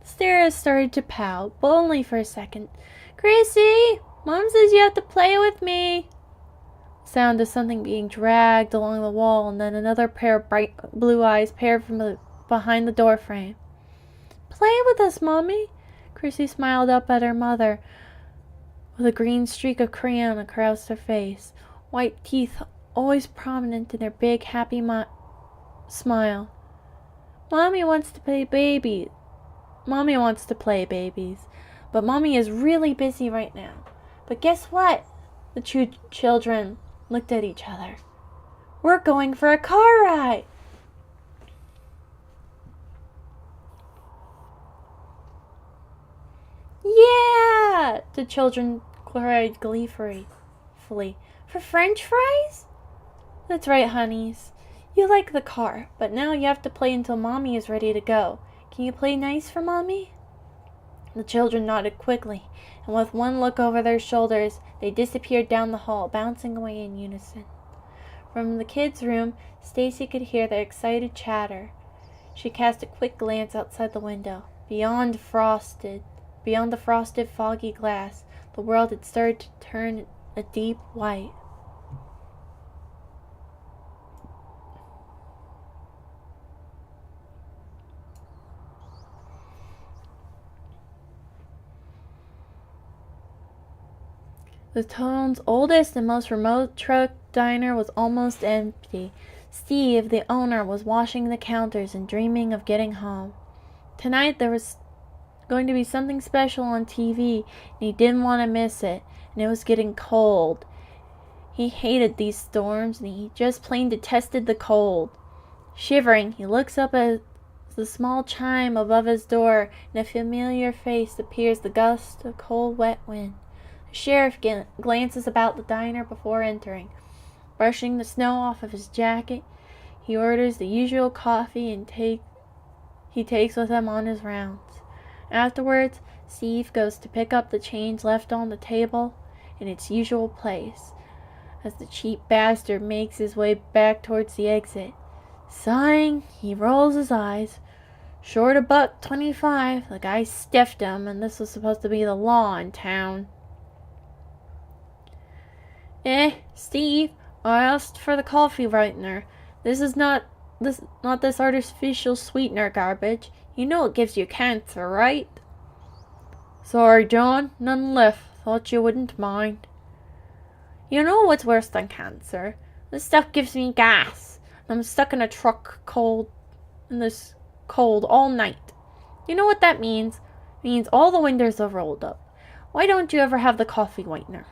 Sarah started to pout, but only for a second. "Chrissy, Mom says you have to play with me." Sound of something being dragged along the wall, and then another pair of bright blue eyes peered from behind the door frame. "Play with us, Mommy." Chrissy smiled up at her mother with a green streak of crayon across her face, white teeth always prominent in her big, happy smile. Mommy wants to play babies, but Mommy is really busy right now. But guess what?" The two children looked at each other. "We're going for a car ride." "Yeah!" the children cried gleefully. "For French fries?" "That's right, honeys. You like the car, but now you have to play until Mommy is ready to go. Can you play nice for Mommy?" The children nodded quickly, and with one look over their shoulders, they disappeared down the hall, bouncing away in unison. From the kids' room, Stacy could hear their excited chatter. She cast a quick glance outside the window. Beyond the frosted, foggy glass, the world had started to turn a deep white. The town's oldest and most remote truck diner was almost empty. Steve, the owner, was washing the counters and dreaming of getting home. Tonight there was going to be something special on TV, and he didn't want to miss it, and it was getting cold. He hated these storms, and he just plain detested the cold. Shivering, he looks up at the small chime above his door, and a familiar face appears the gust of cold, wet wind. The sheriff glances about the diner before entering. Brushing the snow off of his jacket, he orders the usual coffee and he takes with him on his rounds. Afterwards, Steve goes to pick up the change left on the table in its usual place, as the cheap bastard makes his way back towards the exit. Sighing, he rolls his eyes. Short $1.25. The guy stiffed him, and this was supposed to be the law in town. Steve, I asked for the coffee whitener. This is not this artificial sweetener garbage. You know it gives you cancer, right? Sorry, John, none left. Thought you wouldn't mind. You know what's worse than cancer? This stuff gives me gas. I'm stuck in a truck in this cold all night. You know what that means? It means all the windows are rolled up. Why don't you ever have the coffee whitener?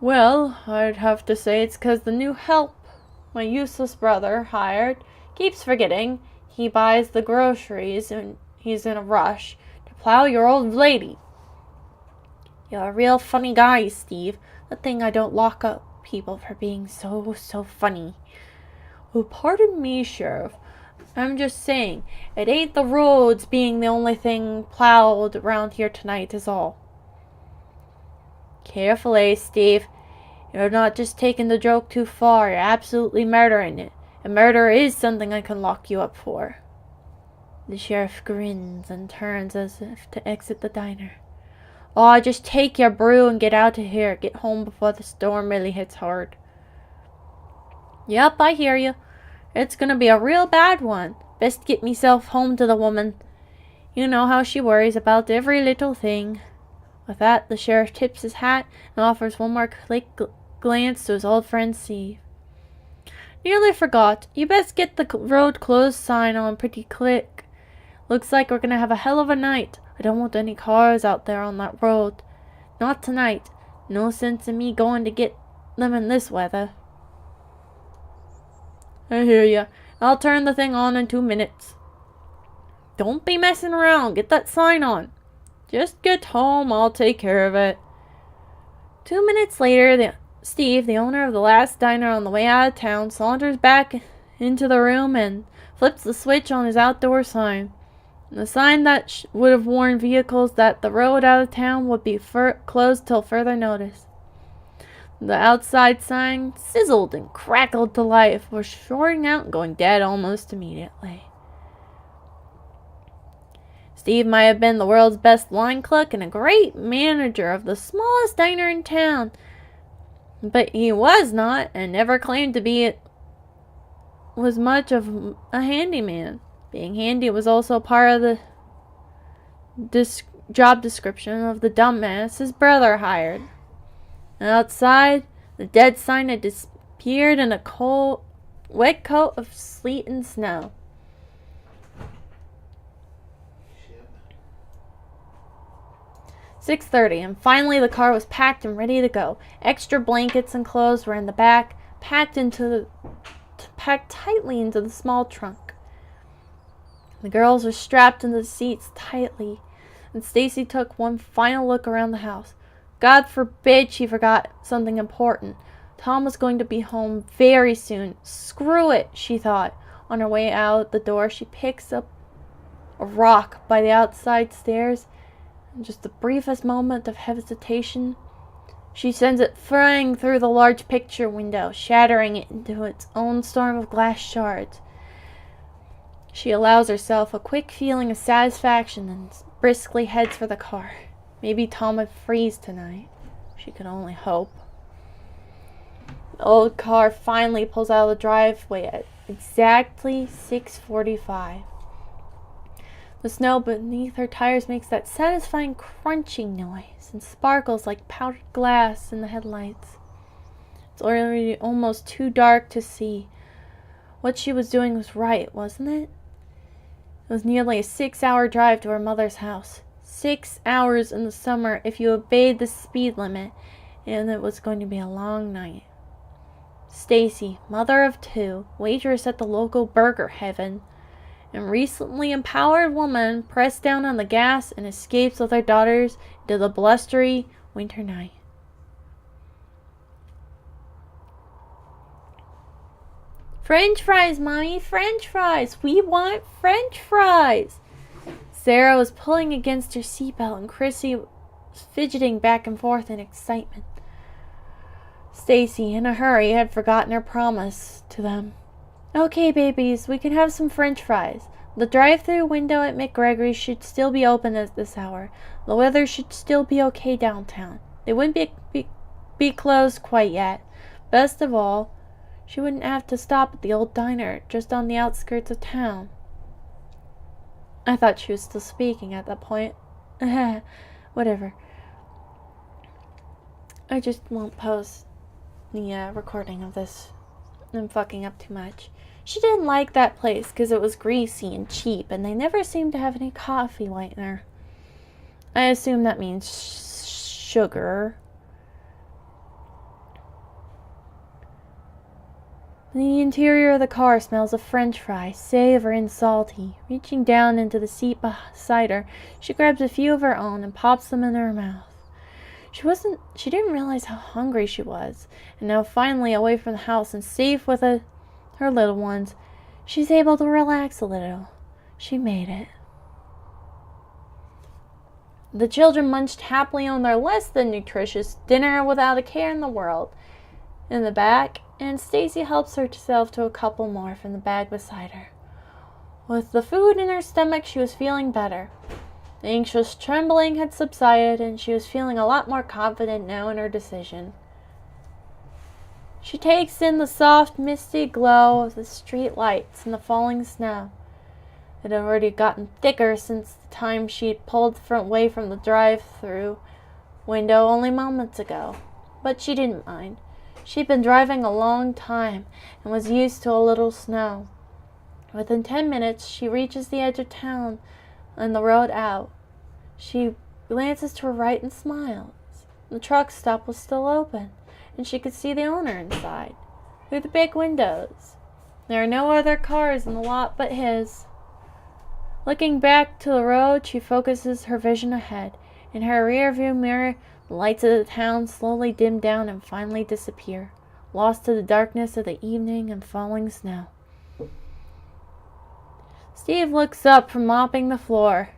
Well, I'd have to say it's 'cause the new help my useless brother hired keeps forgetting he buys the groceries and he's in a rush to plow your old lady. You're a real funny guy, Steve. Good thing I don't lock up people for being so funny. Well, pardon me, Sheriff. I'm just saying, it ain't the roads being the only thing plowed around here tonight is all. Carefully, Steve. You're not just taking the joke too far, you're absolutely murdering it. And murder is something I can lock you up for. The sheriff grins and turns as if to exit the diner. Oh, just take your brew and get out of here. Get home before the storm really hits hard. Yep, I hear you. It's gonna be a real bad one. Best get myself home to the woman. You know how she worries about every little thing. With that, the sheriff tips his hat and offers one more quick glance to his old friend Steve. Nearly forgot. You best get the road closed sign on pretty quick. Looks like we're gonna have a hell of a night. I don't want any cars out there on that road. Not tonight. No sense in me going to get them in this weather. I hear ya. I'll turn the thing on in 2 minutes. Don't be messing around. Get that sign on. Just get home. I'll take care of it. 2 minutes later, Steve, the owner of the last diner on the way out of town, saunters back into the room and flips the switch on his outdoor sign. The sign that would have warned vehicles that the road out of town would be closed till further notice. The outside sign sizzled and crackled to life, was shorting out and going dead almost immediately. Steve might have been the world's best line clerk and a great manager of the smallest diner in town, but he was not, and never claimed to be was much of a handyman. Being handy was also part of the job description of the dumbass his brother hired. And outside, the dead sign had disappeared in a cold, wet coat of sleet and snow. Shit. 6:30, and finally the car was packed and ready to go. Extra blankets and clothes were in the back, packed tightly into the small trunk. The girls were strapped into the seats tightly, and Stacy took one final look around the house. God forbid she forgot something important. Tom was going to be home very soon. Screw it, she thought. On her way out the door, she picks up a rock by the outside stairs. In just the briefest moment of hesitation, she sends it flying through the large picture window, shattering it into its own storm of glass shards. She allows herself a quick feeling of satisfaction and briskly heads for the car. Maybe Tom would freeze tonight. She could only hope. The old car finally pulls out of the driveway at exactly 6:45. The snow beneath her tires makes that satisfying crunching noise and sparkles like powdered glass in the headlights. It's already almost too dark to see. What she was doing was right, wasn't it? It was nearly a 6-hour drive to her mother's house. 6 hours in the summer if you obeyed the speed limit, and it was going to be a long night. Stacy, mother of 2, waitress at the local Burger Heaven, and recently empowered woman, pressed down on the gas and escapes with her daughters into the blustery winter night. French fries, Mommy, French fries. We want French fries. Sarah was pulling against her seatbelt and Chrissy was fidgeting back and forth in excitement. Stacy, in a hurry, had forgotten her promise to them. Okay, babies, we can have some French fries. The drive-thru window at McGregory's should still be open at this hour. The weather should still be okay downtown. They wouldn't be closed quite yet. Best of all, she wouldn't have to stop at the old diner just on the outskirts of town. I thought she was still speaking at that point. Whatever. I just won't post the recording of this. I'm fucking up too much. She didn't like that place because it was greasy and cheap, and they never seemed to have any coffee whitener. I assume that means sugar. The interior of the car smells of French fries, savory and salty. Reaching down into the seat beside her, she grabs a few of her own and pops them in her mouth. She didn't realize how hungry she was, and now finally away from the house and safe with her little ones, she's able to relax a little. She made it. The children munched happily on their less than nutritious dinner without a care in the world. In the back, Aunt Stacy helps herself to a couple more from the bag beside her. With the food in her stomach, she was feeling better. The anxious trembling had subsided, and she was feeling a lot more confident now in her decision. She takes in the soft, misty glow of the street lights and the falling snow. It had already gotten thicker since the time she'd pulled away from the drive-through window only moments ago. But she didn't mind. She'd been driving a long time and was used to a little snow. Within 10 minutes, she reaches the edge of town and the road out. She glances to her right and smiles. The truck stop was still open, and she could see the owner inside, through the big windows. There are no other cars in the lot but his. Looking back to the road, she focuses her vision ahead. In her rear-view mirror, the lights of the town slowly dim down and finally disappear, lost to the darkness of the evening and falling snow. Steve looks up from mopping the floor.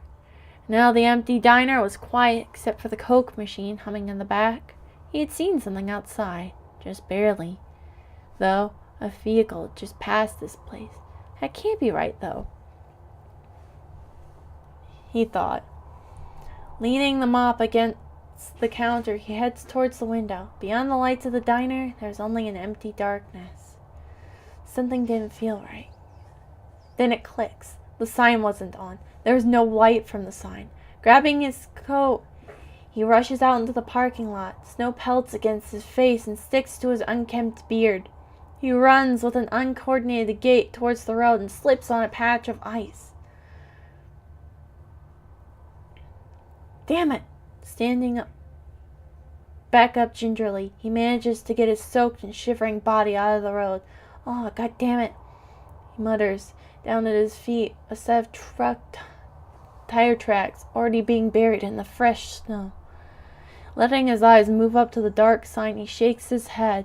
Now the empty diner was quiet except for the Coke machine humming in the back. He had seen something outside, just barely. Though, a vehicle just passed this place. That can't be right, though, he thought. Leaning the mop against the counter, he heads towards the window. Beyond the lights of the diner, there's only an empty darkness. Something didn't feel right. Then it clicks. The sign wasn't on. There was no light from the sign. Grabbing his coat, he rushes out into the parking lot. Snow pelts against his face and sticks to his unkempt beard. He runs with an uncoordinated gait towards the road and slips on a patch of ice. Damn it! Standing up, back up gingerly, he manages to get his soaked and shivering body out of the road. Oh, god damn it! He mutters. Down at his feet, a set of tire tracks already being buried in the fresh snow. Letting his eyes move up to the dark sign, he shakes his head.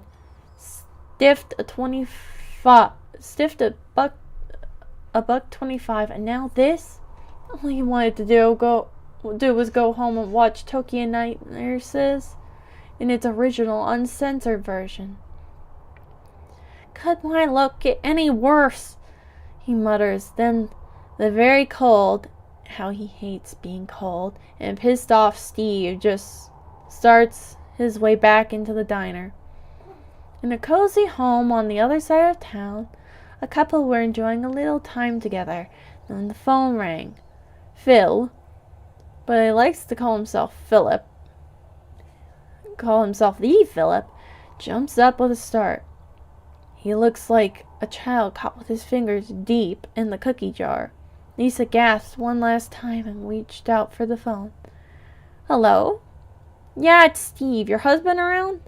Stiffed a buck 25, and now this? All he wanted to do was go home and watch Tokyo Night Nurses in its original, uncensored version. Could my luck get any worse? He mutters. Then the very cold, how he hates being cold, and pissed off Steve just starts his way back into the diner. In a cozy home on the other side of town, a couple were enjoying a little time together. Then the phone rang. Phil, but he likes to call himself the Philip, jumps up with a start. He looks like a child caught with his fingers deep in the cookie jar. Lisa gasped one last time and reached out for the phone. Hello? Yeah, it's Steve. Your husband around?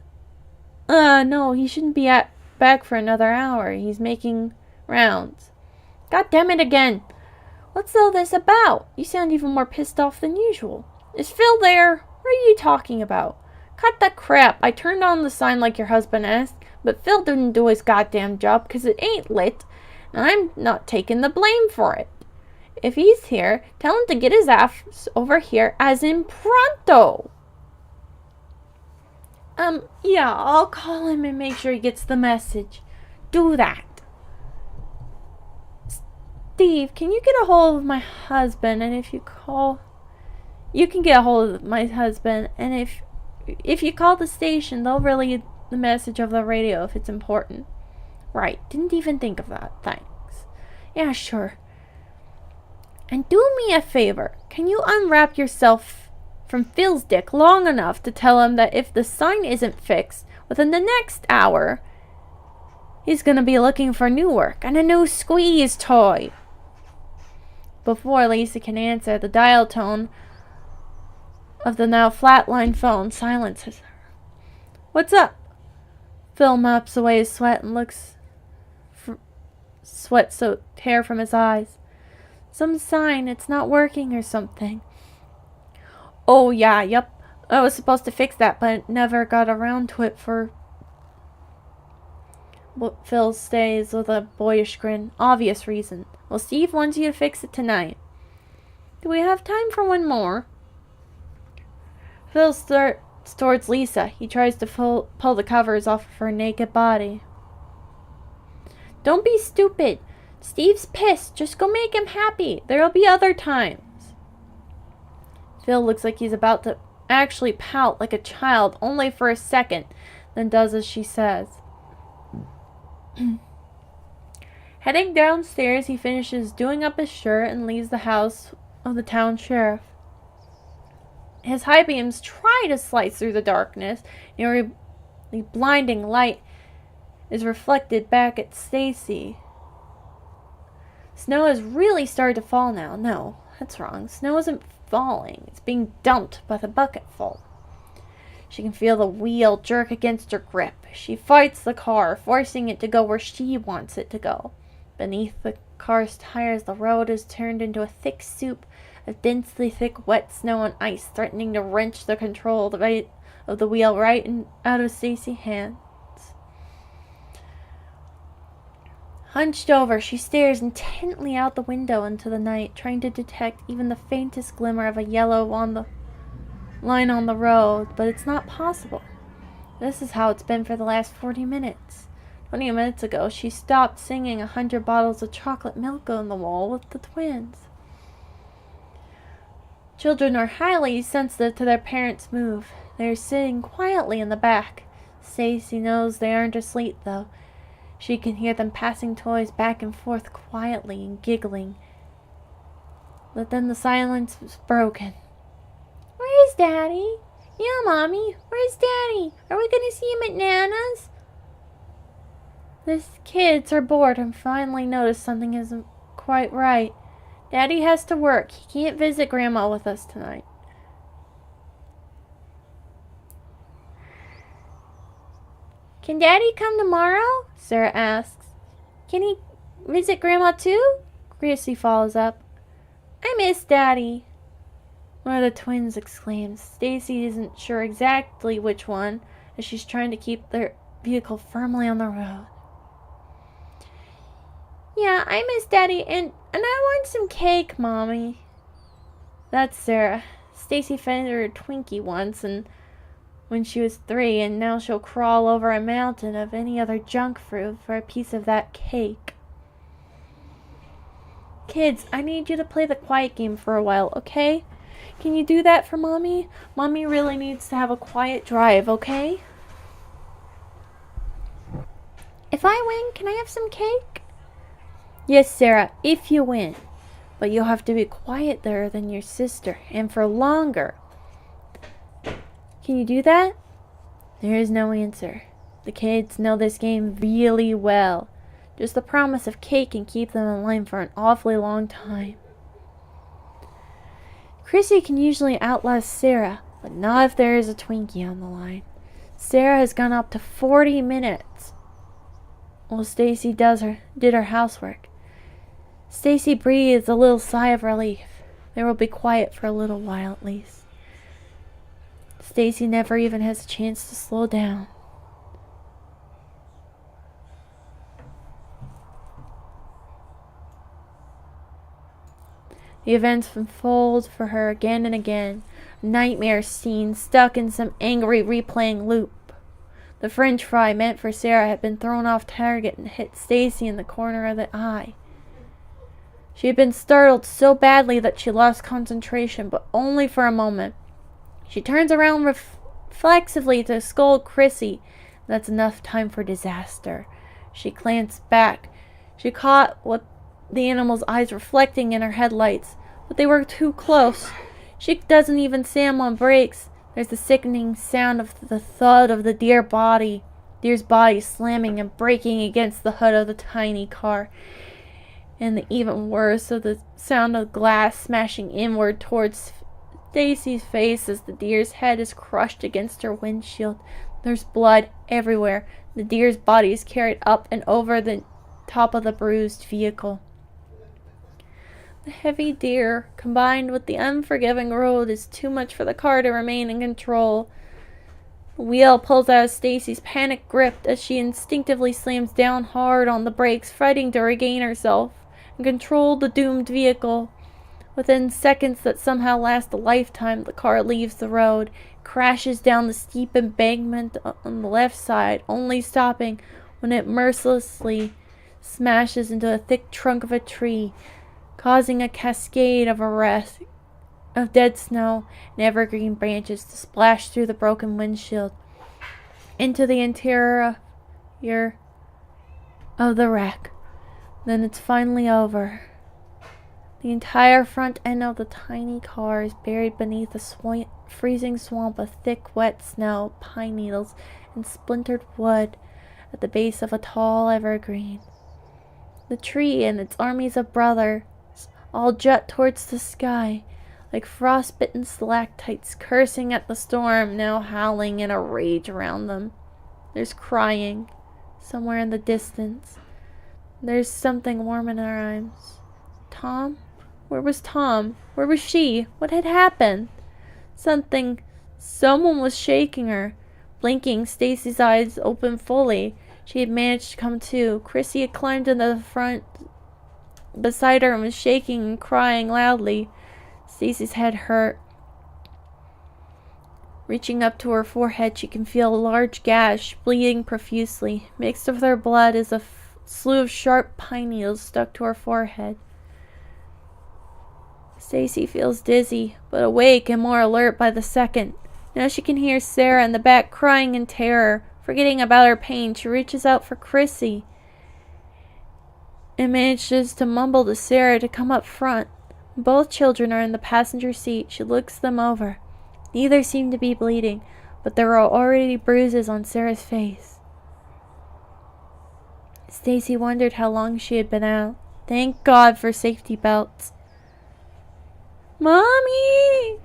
No, he shouldn't be back for another hour. He's making rounds. God damn it again. What's all this about? You sound even more pissed off than usual. Is Phil there? What are you talking about? Cut that crap. I turned on the sign like your husband asked, but Phil didn't do his goddamn job because it ain't lit, and I'm not taking the blame for it. If he's here, tell him to get his ass over here as in pronto. Yeah, I'll call him and make sure he gets the message. Do that. Steve, can you get a hold of my husband? And if you call, you can get a hold of my husband. And if you call the station, they'll relay the message over the radio if it's important. Right, didn't even think of that. Thanks. Yeah, sure. And do me a favor. Can you unwrap yourself from Phil's dick long enough to tell him that if the sign isn't fixed within the next hour, he's gonna be looking for new work and a new squeeze toy. Before Lisa can answer, the dial tone of the now flatline phone silences her. What's up? Phil mops away his sweat and looks sweat-soaked hair from his eyes. Some sign it's not working or something. Oh yeah, yep. I was supposed to fix that, but never got around to it for... Phil stays with a boyish grin. Obvious reason. Well, Steve wants you to fix it tonight. Do we have time for one more? Phil starts towards Lisa. He tries to pull the covers off of her naked body. Don't be stupid. Steve's pissed. Just go make him happy. There'll be other times. Phil looks like he's about to actually pout like a child, only for a second, then does as she says. Heading downstairs, he finishes doing up his shirt and leaves the house of the town sheriff. His high beams try to slice through the darkness. Nearly blinding light is reflected back at Stacy. Snow has really started to fall now. No, that's wrong. Snow isn't falling. It's being dumped by the bucketful. She can feel the wheel jerk against her grip. She fights the car, forcing it to go where she wants it to go. Beneath the car's tires, the road is turned into a thick soup of densely thick wet snow and ice, threatening to wrench the control of the wheel right out of Stacy's hands. Hunched over, she stares intently out the window into the night, trying to detect even the faintest glimmer of a yellow line on the road, but it's not possible. This is how it's been for the last 40 minutes. 20 minutes ago, she stopped singing 100 bottles of chocolate milk on the wall with the twins. Children are highly sensitive to their parents' move. They are sitting quietly in the back. Stacy knows they aren't asleep, though. She can hear them passing toys back and forth quietly and giggling. But then the silence was broken. Where's Daddy? Yeah, Mommy. Where's Daddy? Are we going to see him at Nana's? The kids are bored and finally notice something isn't quite right. Daddy has to work. He can't visit Grandma with us tonight. Can Daddy come tomorrow? Sarah asks. Can he visit Grandma too? Chrissy follows up. I miss Daddy. One of the twins exclaims. Stacy isn't sure exactly which one, as she's trying to keep their vehicle firmly on the road. Yeah, I miss Daddy, and I want some cake, Mommy. That's Sarah. Stacy fed her a Twinkie once, and when she was 3, and now she'll crawl over a mountain of any other junk fruit for a piece of that cake. Kids, I need you to play the quiet game for a while, okay? Can you do that for Mommy? Mommy really needs to have a quiet drive, okay? If I win, can I have some cake? Yes, Sarah, if you win. But you'll have to be quieter than your sister, and for longer. Can you do that? There is no answer. The kids know this game really well. Just the promise of cake can keep them in line for an awfully long time. Chrissy can usually outlast Sarah, but not if there is a Twinkie on the line. Sarah has gone up to 40 minutes while Stacy did her housework. Stacy breathes a little sigh of relief. They will be quiet for a little while at least. Stacy never even has a chance to slow down. The events unfold for her again and again. A nightmare scene stuck in some angry replaying loop. The French fry meant for Sarah had been thrown off target and hit Stacy in the corner of the eye. She had been startled so badly that she lost concentration, but only for a moment. She turns around reflexively to scold Chrissy. That's enough time for disaster. She glanced back. She caught what the animal's eyes reflecting in her headlights, but they were too close. She doesn't even slam on brakes. There's the sickening sound of the thud of the deer's body slamming and breaking against the hood of the tiny car, and the even worse of the sound of glass smashing inward towards Stacy's face as the deer's head is crushed against her windshield. There's blood everywhere. The deer's body is carried up and over the top of the bruised vehicle. The heavy deer, combined with the unforgiving road, is too much for the car to remain in control. The wheel pulls out of Stacy's panic grip as she instinctively slams down hard on the brakes, fighting to regain herself and control the doomed vehicle. Within seconds that somehow last a lifetime, the car leaves the road, crashes down the steep embankment on the left side, only stopping when it mercilessly smashes into a thick trunk of a tree, causing a cascade of dead snow and evergreen branches to splash through the broken windshield into the interior of the wreck. Then it's finally over. The entire front end of the tiny car is buried beneath a freezing swamp of thick, wet snow, pine needles, and splintered wood at the base of a tall evergreen. The tree and its armies of brothers all jut towards the sky, like frostbitten stalactites cursing at the storm now howling in a rage around them. There's crying somewhere in the distance. There's something warm in our arms. Tom? Where was Tom? Where was she? What had happened? Someone was shaking her. Blinking, Stacy's eyes opened fully. She had managed to come to. Chrissy had climbed into the front beside her and was shaking and crying loudly. Stacy's head hurt. Reaching up to her forehead, she can feel a large gash, bleeding profusely. Mixed with her blood is a slew of sharp pine needles stuck to her forehead. Stacy feels dizzy, but awake and more alert by the second. Now she can hear Sarah in the back crying in terror. Forgetting about her pain, she reaches out for Chrissy and manages to mumble to Sarah to come up front. Both children are in the passenger seat. She looks them over. Neither seem to be bleeding, but there are already bruises on Sarah's face. Stacy wondered how long she had been out. Thank God for safety belts. Mommy!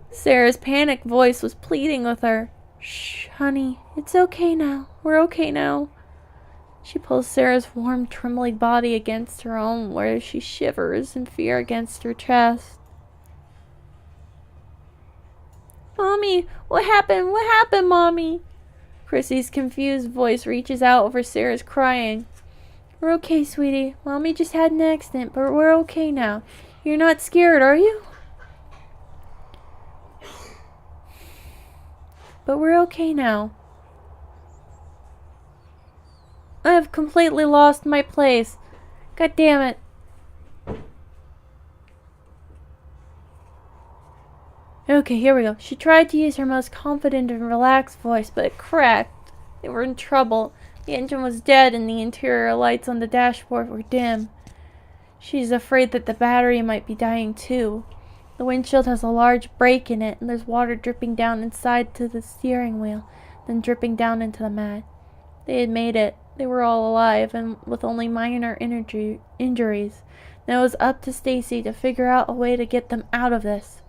Sarah's panicked voice was pleading with her. Shh, honey, it's okay now. We're okay now. She pulls Sarah's warm, trembling body against her own, where she shivers in fear against her chest. Mommy, what happened? What happened, Mommy? Chrissy's confused voice reaches out over Sarah's crying. We're okay, sweetie. Mommy just had an accident, but we're okay now. You're not scared, are you? But we're okay now. I have completely lost my place. God damn it. Okay, here we go. She tried to use her most confident and relaxed voice, but it cracked. They were in trouble. The engine was dead and the interior lights on the dashboard were dim. She's afraid that the battery might be dying too. The windshield has a large break in it, and there's water dripping down inside to the steering wheel, then dripping down into the mat. They had made it. They were all alive, and with only minor injuries. Now it was up to Stacy to figure out a way to get them out of this.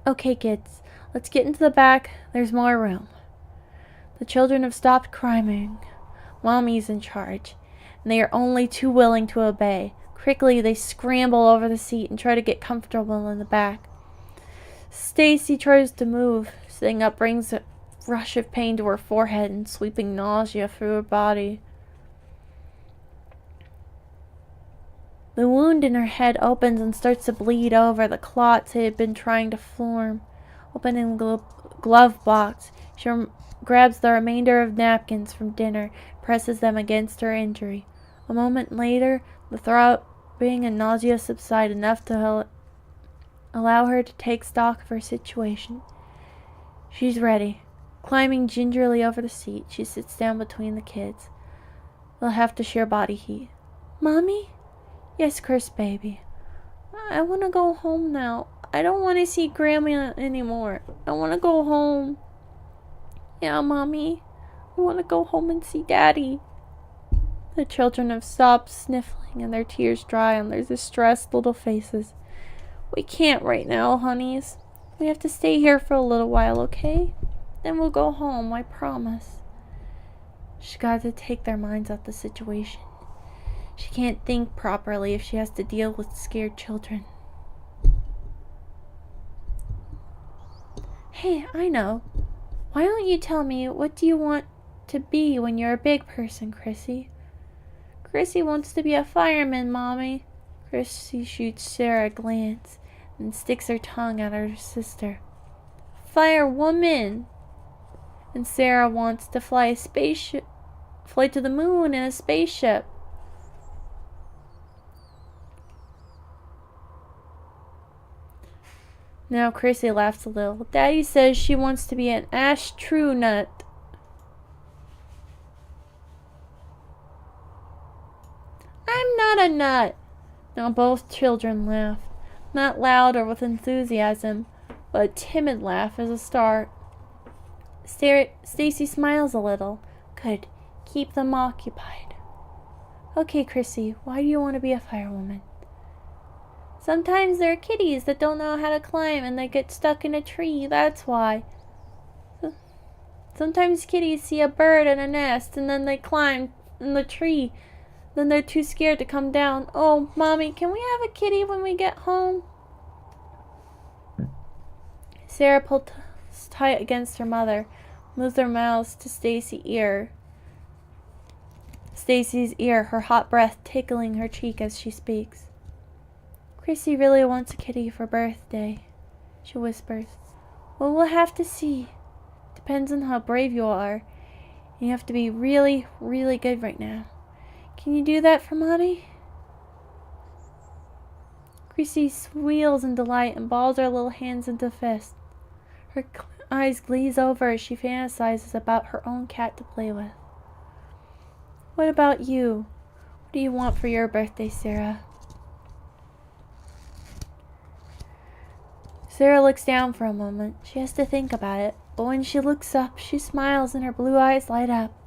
Okay, kids, let's get into the back. There's more room. The children have stopped crying. Mommy's in charge, and they are only too willing to obey. Quickly, they scramble over the seat and try to get comfortable in the back. Stacy tries to move. Sitting up brings a rush of pain to her forehead and sweeping nausea through her body. The wound in her head opens and starts to bleed over the clots it had been trying to form. Opening the glove box, she grabs the remainder of napkins from dinner, presses them against her injury. A moment later, the throbbing and nausea subside enough to allow her to take stock of her situation. She's ready. Climbing gingerly over the seat, she sits down between the kids. They'll have to share body heat. Mommy? Yes, Chris, baby. I want to go home now. I don't want to see Grandma anymore. I want to go home. Yeah, Mommy. I want to go home and see Daddy. The children have stopped sniffling and their tears dry on their distressed little faces. We can't right now, honeys. We have to stay here for a little while, okay? Then we'll go home, I promise. She's got to take their minds off the situation. She can't think properly if she has to deal with scared children. Hey, I know. Why don't you tell me, what do you want to be when you're a big person, Chrissy? Chrissy wants to be a fireman, Mommy. Chrissy shoots Sarah a glance and sticks her tongue at her sister. Firewoman! And Sarah wants to fly to the moon in a spaceship. Now Chrissy laughs a little. Daddy says she wants to be an astronaut. I'm not a nut. Now both children laugh. Not loud or with enthusiasm, but a timid laugh as a start. Stacy smiles a little. Good. Keep them occupied. Okay, Chrissy, why do you want to be a firewoman? Sometimes there are kitties that don't know how to climb and they get stuck in a tree, that's why. Sometimes kitties see a bird in a nest and then they climb in the tree. Then they're too scared to come down. Oh, Mommy, can we have a kitty when we get home? Sarah pulled tight against her mother, moved their mouths to Stacy's ear, her hot breath tickling her cheek as she speaks. Chrissy really wants a kitty for birthday, she whispers. Well, we'll have to see. Depends on how brave you are. And you have to be really, really good right now. Can you do that for Mommy? Chrissy squeals in delight and balls her little hands into fists. Her eyes glaze over as she fantasizes about her own cat to play with. What about you? What do you want for your birthday, Sarah? Sarah looks down for a moment. She has to think about it, but when she looks up, she smiles and her blue eyes light up.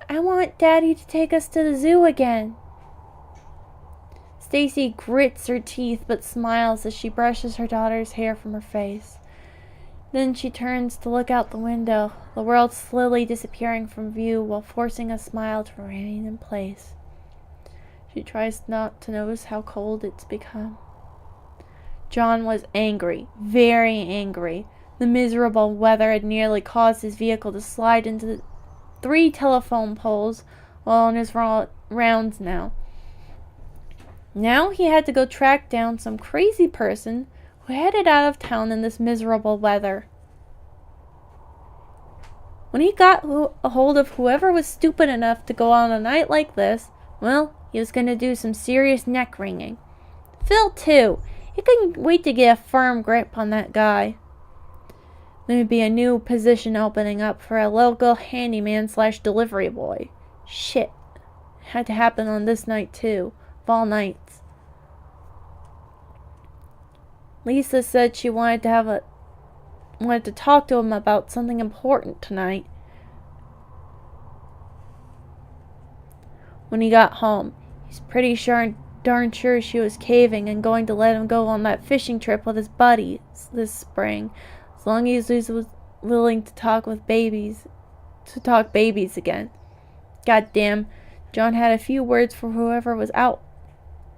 I want Daddy to take us to the zoo again. Stacy grits her teeth but smiles as she brushes her daughter's hair from her face. Then she turns to look out the window, the world slowly disappearing from view while forcing a smile to remain in place. She tries not to notice how cold it's become. John was angry, very angry. The miserable weather had nearly caused his vehicle to slide into 3 telephone poles while on his rounds now. Now he had to go track down some crazy person who headed out of town in this miserable weather. When he got a hold of whoever was stupid enough to go on a night like this, well, he was going to do some serious neck wringing. Phil, too. He couldn't wait to get a firm grip on that guy. There would be a new position opening up for a local handyman/delivery boy. Shit. It had to happen on this night, too. Of all nights. Lisa said she wanted to talk to him about something important tonight. When he got home, he's pretty darn sure she was caving and going to let him go on that fishing trip with his buddies this spring, as long as he was willing to talk babies again. Goddamn, John had a few words for whoever was out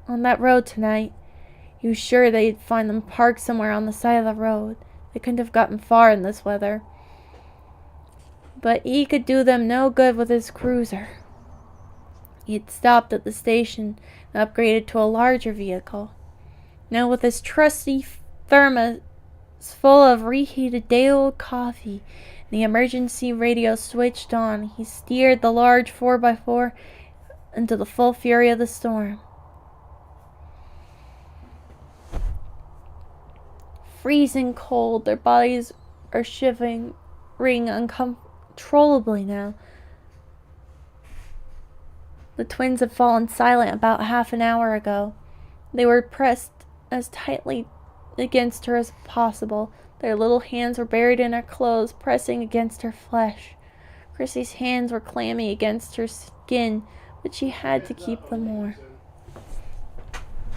on that road tonight. He was sure they'd find them parked somewhere on the side of the road. They couldn't have gotten far in this weather. But he could do them no good with his cruiser. He had stopped at the station and upgraded to a larger vehicle. Now with his trusty thermos full of reheated day-old coffee and the emergency radio switched on, he steered the large 4x4 into the full fury of the storm. Freezing cold, their bodies are shivering uncontrollably now. The twins had fallen silent about half an hour ago. They were pressed as tightly against her as possible. Their little hands were buried in her clothes, pressing against her flesh. Chrissy's hands were clammy against her skin, but she had to keep them warm.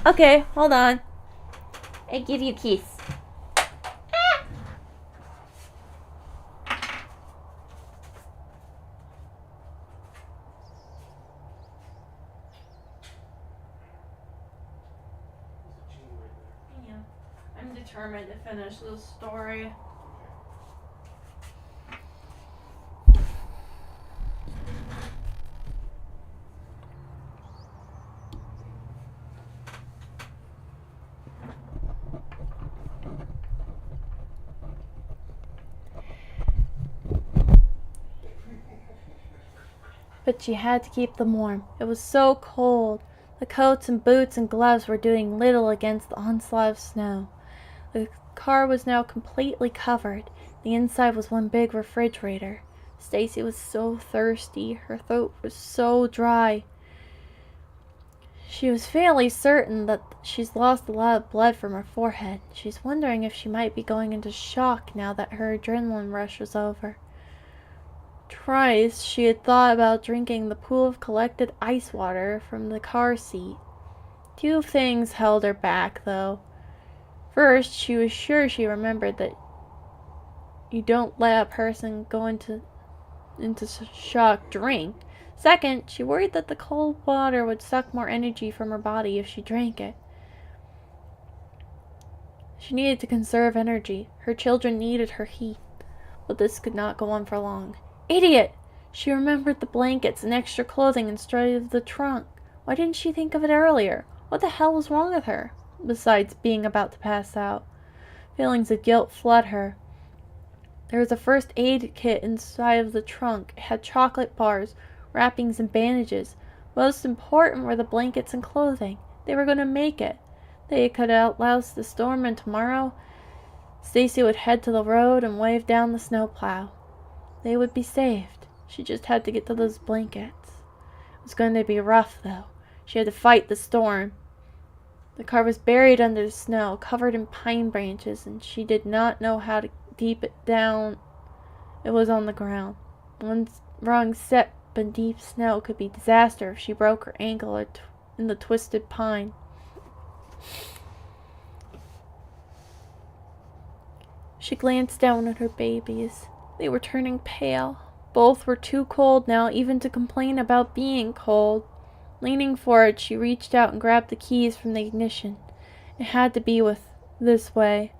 Okay, hold on. I give you a kiss. I'm determined to finish this story. but she had to keep them warm. It was so cold. The coats and boots and gloves were doing little against the onslaught of snow. The car was now completely covered. The inside was one big refrigerator. Stacy was so thirsty. Her throat was so dry. She was fairly certain that she's lost a lot of blood from her forehead. She's wondering if she might be going into shock now that her adrenaline rush was over. Twice she had thought about drinking the pool of collected ice water from the car seat. Two things held her back, though. First, she was sure she remembered that you don't let a person go into shock drink. Second, she worried that the cold water would suck more energy from her body if she drank it. She needed to conserve energy. Her children needed her heat. But this could not go on for long. Idiot! She remembered the blankets and extra clothing inside of the trunk. Why didn't she think of it earlier? What the hell was wrong with her? Besides being about to pass out. Feelings of guilt flooded her. There was a first aid kit inside of the trunk. It had chocolate bars, wrappings, and bandages. Most important were the blankets and clothing. They were going to make it. They could outlast the storm, and tomorrow Stacy would head to the road and wave down the snowplow. They would be saved. She just had to get to those blankets. It was going to be rough, though. She had to fight the storm. The car was buried under the snow, covered in pine branches, and she did not know how deep down it was on the ground. One wrong step in deep snow could be disaster if she broke her ankle in the twisted pine. She glanced down at her babies. They were turning pale. Both were too cold now even to complain about being cold. Leaning forward, she reached out and grabbed the keys from the ignition. It had to be this way.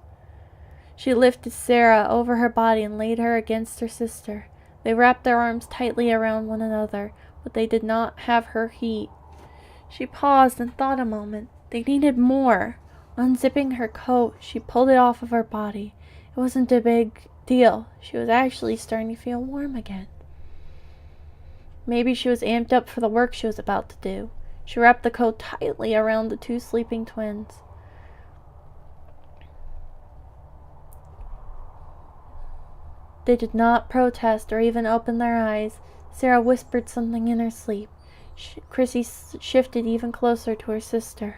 She lifted Sarah over her body and laid her against her sister. They wrapped their arms tightly around one another, but they did not have her heat. She paused and thought a moment. They needed more. Unzipping her coat, she pulled it off of her body. It wasn't a big deal. She was actually starting to feel warm again. Maybe she was amped up for the work she was about to do. She wrapped the coat tightly around the two sleeping twins. They did not protest or even open their eyes. Sarah whispered something in her sleep. Chrissy shifted even closer to her sister.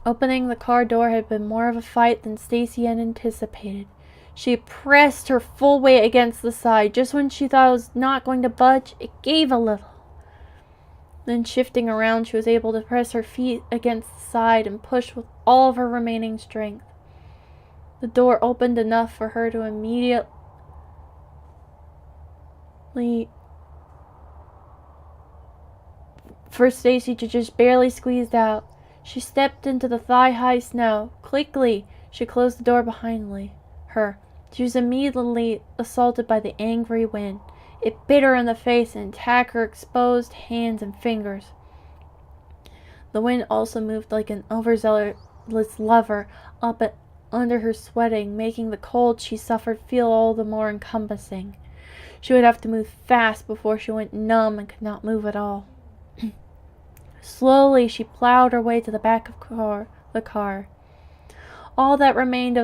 Opening the car door had been more of a fight than Stacy had anticipated. She pressed her full weight against the side. Just when she thought it was not going to budge, it gave a little. Then shifting around, she was able to press her feet against the side and push with all of her remaining strength. The door opened enough for her to immediately for Stacy to just barely squeeze out. She stepped into the thigh-high snow. Quickly, she closed the door behind her. She was immediately assaulted by the angry wind. It bit her in the face and attacked her exposed hands and fingers. The wind also moved like an overzealous lover up under her sweating, making the cold she suffered feel all the more encompassing. She would have to move fast before she went numb and could not move at all. Slowly, she plowed her way to the back of the car. All that remained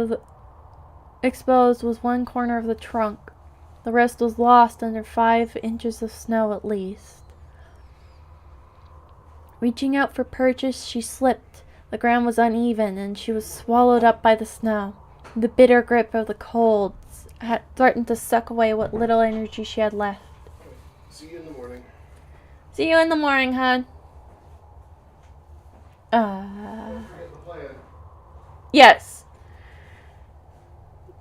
exposed was one corner of the trunk. The rest was lost under 5 inches of snow at least. Reaching out for purchase, she slipped. The ground was uneven, and she was swallowed up by the snow. The bitter grip of the cold had threatened to suck away what little energy she had left. See you in the morning. See you in the morning, hon. Don't forget the plan. Yes.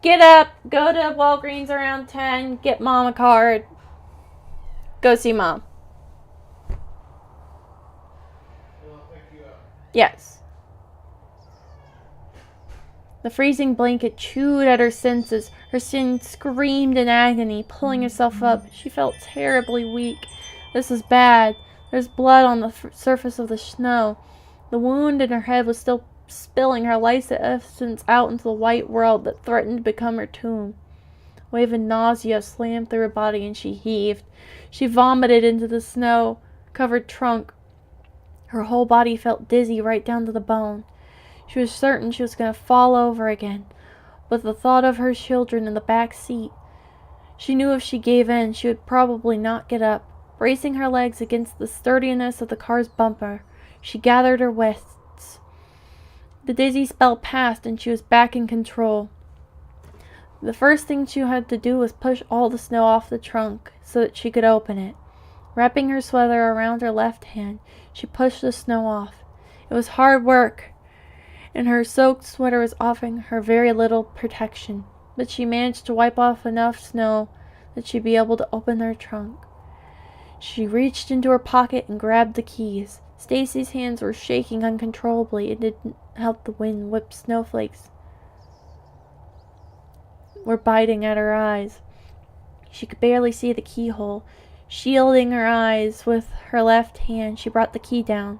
Get up, go to Walgreens around 10, get Mom a card. Go see Mom. And I'll pick you up. Yes. The freezing blanket chewed at her senses. Her skin screamed in agony, pulling herself up. She felt terribly weak. This was bad. There's blood on the surface of the snow. The wound in her head was still spilling her life essence out into the white world that threatened to become her tomb. wave of nausea slammed through her body and she heaved. She vomited into the snow-covered trunk. Her whole body felt dizzy right down to the bone. She was certain she was going to fall over again, but the thought of her children in the back seat, she knew if she gave in, she would probably not get up. Bracing her legs against the sturdiness of the car's bumper, she gathered her wits. The dizzy spell passed and she was back in control. The first thing she had to do was push all the snow off the trunk so that she could open it. Wrapping her sweater around her left hand, she pushed the snow off. It was hard work, and her soaked sweater was offering her very little protection, but she managed to wipe off enough snow that she'd be able to open her trunk. She reached into her pocket and grabbed the keys. Stacy's hands were shaking uncontrollably. It didn't help the wind whip snowflakes were biting at her eyes. She could barely see the keyhole. Shielding her eyes with her left hand, she brought the key down,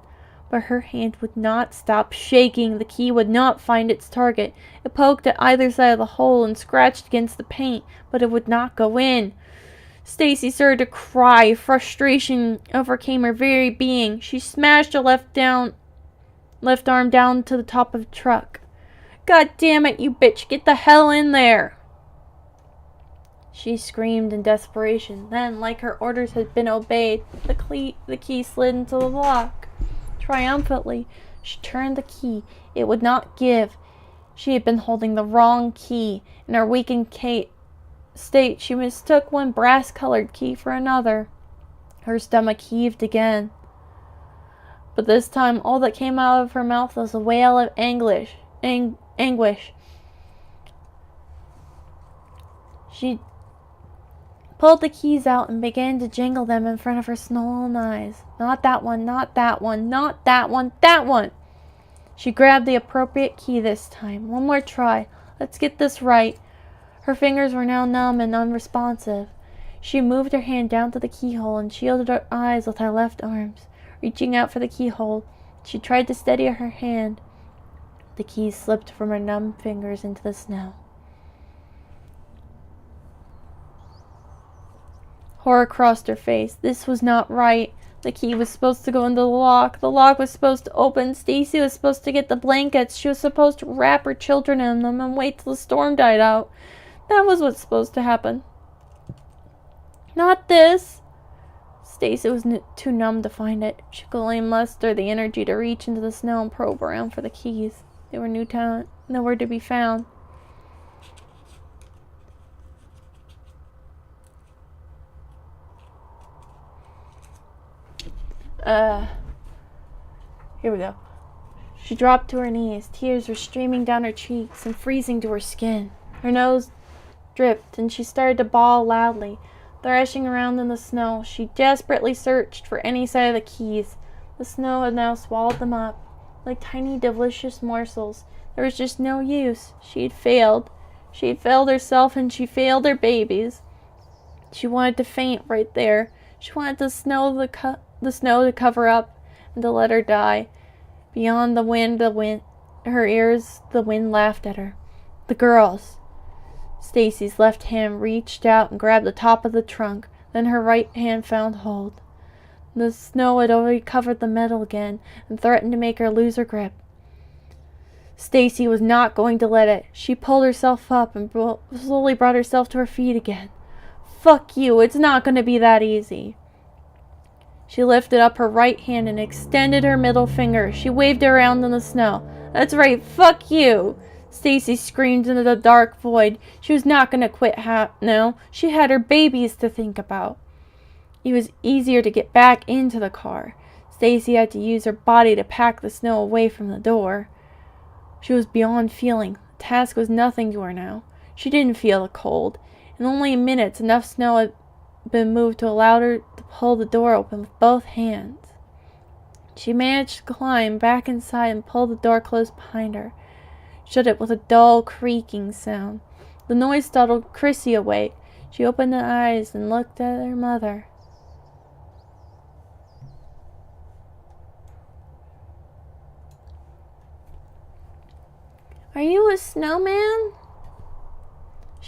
but her hand would not stop shaking. The key would not find its target. It poked at either side of the hole and scratched against the paint, but it would not go in. Stacy started to cry. Frustration overcame her very being. She smashed her left arm down to the top of the truck. "God damn it, you bitch, get the hell in there!" She screamed in desperation. Then, like her orders had been obeyed, the key slid into the lock. Triumphantly, she turned the key. It would not give. She had been holding the wrong key. In her weakened state, she mistook one brass-colored key for another. Her stomach heaved again. But this time, all that came out of her mouth was a wail of anguish. She pulled the keys out and began to jingle them in front of her swollen eyes. Not that one, not that one, not that one, that one! She grabbed the appropriate key this time. One more try. Let's get this right. Her fingers were now numb and unresponsive. She moved her hand down to the keyhole and shielded her eyes with her left arm. Reaching out for the keyhole, she tried to steady her hand. The key slipped from her numb fingers into the snow. Horror crossed her face. This was not right. The key was supposed to go into the lock. The lock was supposed to open. Stacy was supposed to get the blankets. She was supposed to wrap her children in them and wait till the storm died out. That was what's supposed to happen. Not this. Stacy was too numb to find it. She could only muster the energy to reach into the snow and probe around for the keys. They were nowhere to be found. Here we go. She dropped to her knees. Tears were streaming down her cheeks and freezing to her skin. Her nose dripped, and she started to bawl loudly. Thrashing around in the snow, she desperately searched for any sign of the keys. The snow had now swallowed them up, like tiny delicious morsels. There was just no use. She had failed. She had failed herself, and she failed her babies. She wanted to faint right there. She wanted the snow to cover up and to let her die. Beyond the wind, her ears, the wind laughed at her. The girls. Stacy's left hand reached out and grabbed the top of the trunk. Then her right hand found hold. The snow had already covered the metal again and threatened to make her lose her grip. Stacy was not going to let it. She pulled herself up and slowly brought herself to her feet again. "Fuck you, it's not going to be that easy." She lifted up her right hand and extended her middle finger. She waved it around in the snow. "That's right, fuck you!" Stacy screamed into the dark void. She was not going to quit now. She had her babies to think about. It was easier to get back into the car. Stacy had to use her body to pack the snow away from the door. She was beyond feeling. The task was nothing to her now. She didn't feel the cold. In only minutes, enough snow had been moved to allow her to pull the door open with both hands. She managed to climb back inside and pull the door closed behind her. Shut it with a dull creaking sound. The noise startled Chrissy awake. She opened her eyes and looked at her mother. "Are you a snowman?"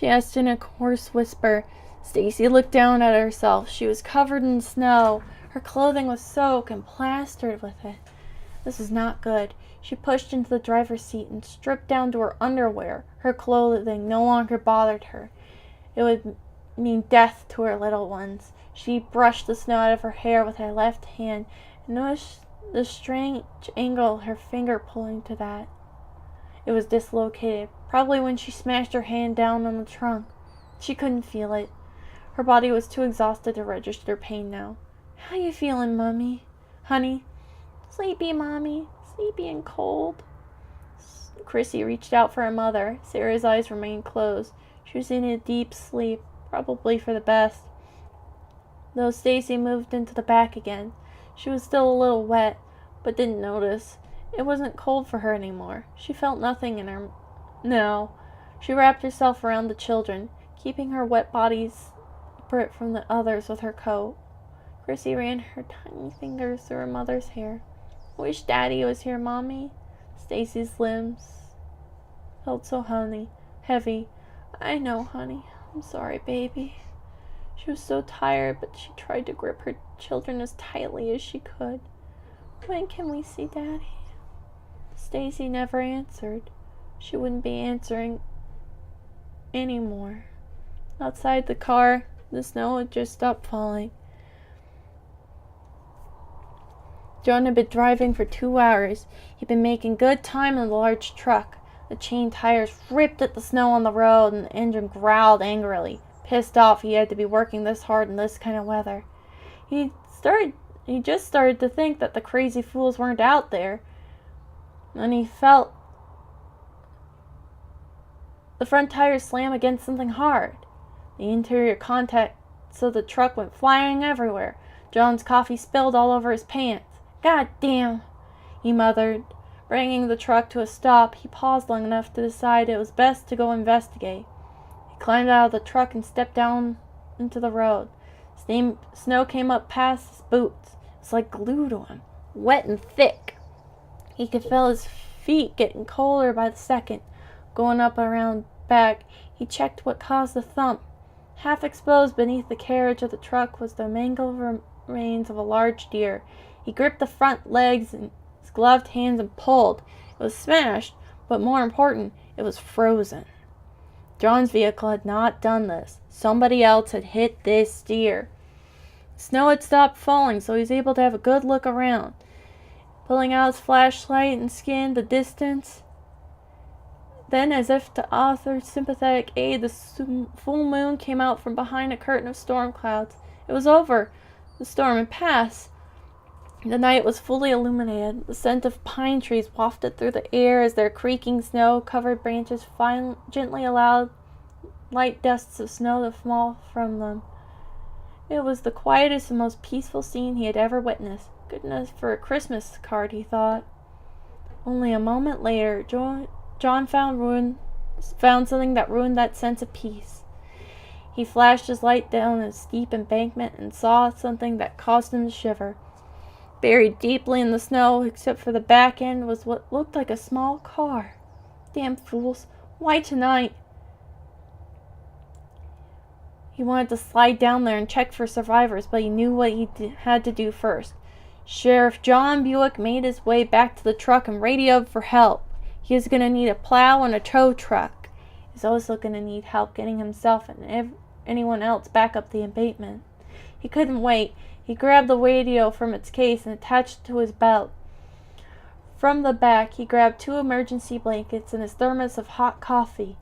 she asked in a hoarse whisper. Stacy looked down at herself. She was covered in snow. Her clothing was soaked and plastered with it. This was not good. She pushed into the driver's seat and stripped down to her underwear. Her clothing no longer bothered her. It would mean death to her little ones. She brushed the snow out of her hair with her left hand and noticed the strange angle her finger pulling to that. It was dislocated, probably when she smashed her hand down on the trunk. She couldn't feel it. Her body was too exhausted to register pain now. "How you feeling, Mummy? Honey?" "Sleepy, Mommy. Sleepy and cold." Chrissy reached out for her mother. Sarah's eyes remained closed. She was in a deep sleep, probably for the best. Though Stacy moved into the back again. She was still a little wet, but didn't notice. It wasn't cold for her anymore. She felt nothing in her now. She wrapped herself around the children, keeping her wet bodies separate from the others with her coat. Chrissy ran her tiny fingers through her mother's hair. "I wish Daddy was here, Mommy." Stacy's limbs felt so heavy. "I know, honey. I'm sorry, baby." She was so tired, but she tried to grip her children as tightly as she could. "When can we see Daddy?" Stacy never answered. She wouldn't be answering anymore. Outside the car, the snow had just stopped falling. John had been driving for 2 hours. He'd been making good time in the large truck. The chain tires ripped at the snow on the road, and the engine growled angrily. Pissed off he had to be working this hard in this kind of weather. He just started to think that the crazy fools weren't out there. And he felt the front tires slam against something hard. The interior contents of the truck went flying everywhere. John's coffee spilled all over his pants. "God damn," he muttered. Bringing the truck to a stop, he paused long enough to decide it was best to go investigate. He climbed out of the truck and stepped down into the road. Snow came up past his boots. It was like glue to him, wet and thick. He could feel his feet getting colder by the second. Going up around back, he checked what caused the thump. Half exposed beneath the carriage of the truck was the mangled remains of a large deer. He gripped the front legs in his gloved hands and pulled. It was smashed, but more important, it was frozen. John's vehicle had not done this. Somebody else had hit this deer. Snow had stopped falling, so he was able to have a good look around. Pulling out his flashlight and scanned the distance. Then, as if to offer sympathetic aid, the full moon came out from behind a curtain of storm clouds. It was over. The storm had passed. The night was fully illuminated. The scent of pine trees wafted through the air as their creaking snow-covered branches gently allowed light dusts of snow to fall from them. It was the quietest and most peaceful scene he had ever witnessed. Good enough for a Christmas card, he thought. Only a moment later, John found something that ruined that sense of peace. He flashed his light down a steep embankment and saw something that caused him to shiver. Buried deeply in the snow, except for the back end, was what looked like a small car. Damn fools. Why tonight? He wanted to slide down there and check for survivors, but he knew what he had to do first. Sheriff John Buick made his way back to the truck and radioed for help. He was going to need a plow and a tow truck. He was also going to need help getting himself and anyone else back up the embankment. He couldn't wait. He grabbed the radio from its case and attached it to his belt. From the back, he grabbed 2 emergency blankets and his thermos of hot coffee.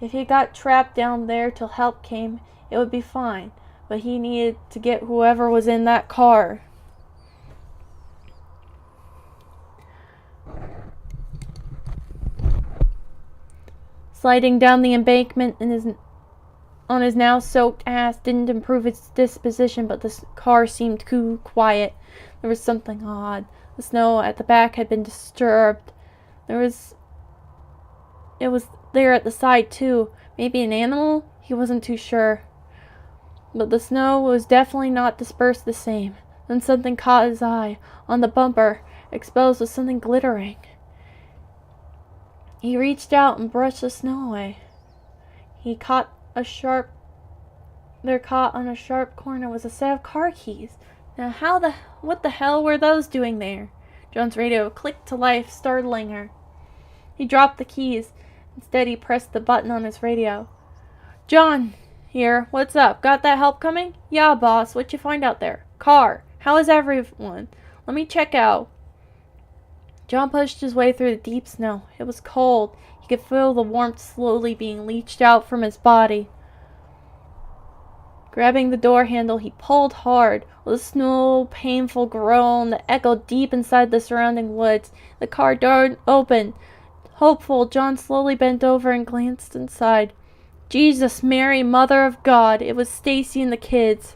If he got trapped down there till help came, it would be fine, but he needed to get whoever was in that car. Sliding down the embankment on his now soaked ass didn't improve its disposition, but the car seemed too quiet. There was something odd. The snow at the back had been disturbed. It was there at the side too. Maybe an animal? He wasn't too sure. But the snow was definitely not dispersed the same. Then something caught his eye. On the bumper, exposed was something glittering. He reached out and brushed the snow away. They're caught on a sharp corner was a set of car keys. Now what the hell were those doing there? John's radio clicked to life, startling her. He dropped the keys. Instead, he pressed the button on his radio. John, here. What's up? Got that help coming? Yeah, boss. What'd you find out there? Car. How is everyone? Let me check out. John pushed his way through the deep snow. It was cold. He could feel the warmth slowly being leached out from his body. Grabbing the door handle, he pulled hard. With a slow, painful groan that echoed deep inside the surrounding woods, the car door opened. Hopeful, John slowly bent over and glanced inside. Jesus, Mary, Mother of God. It was Stacy and the kids.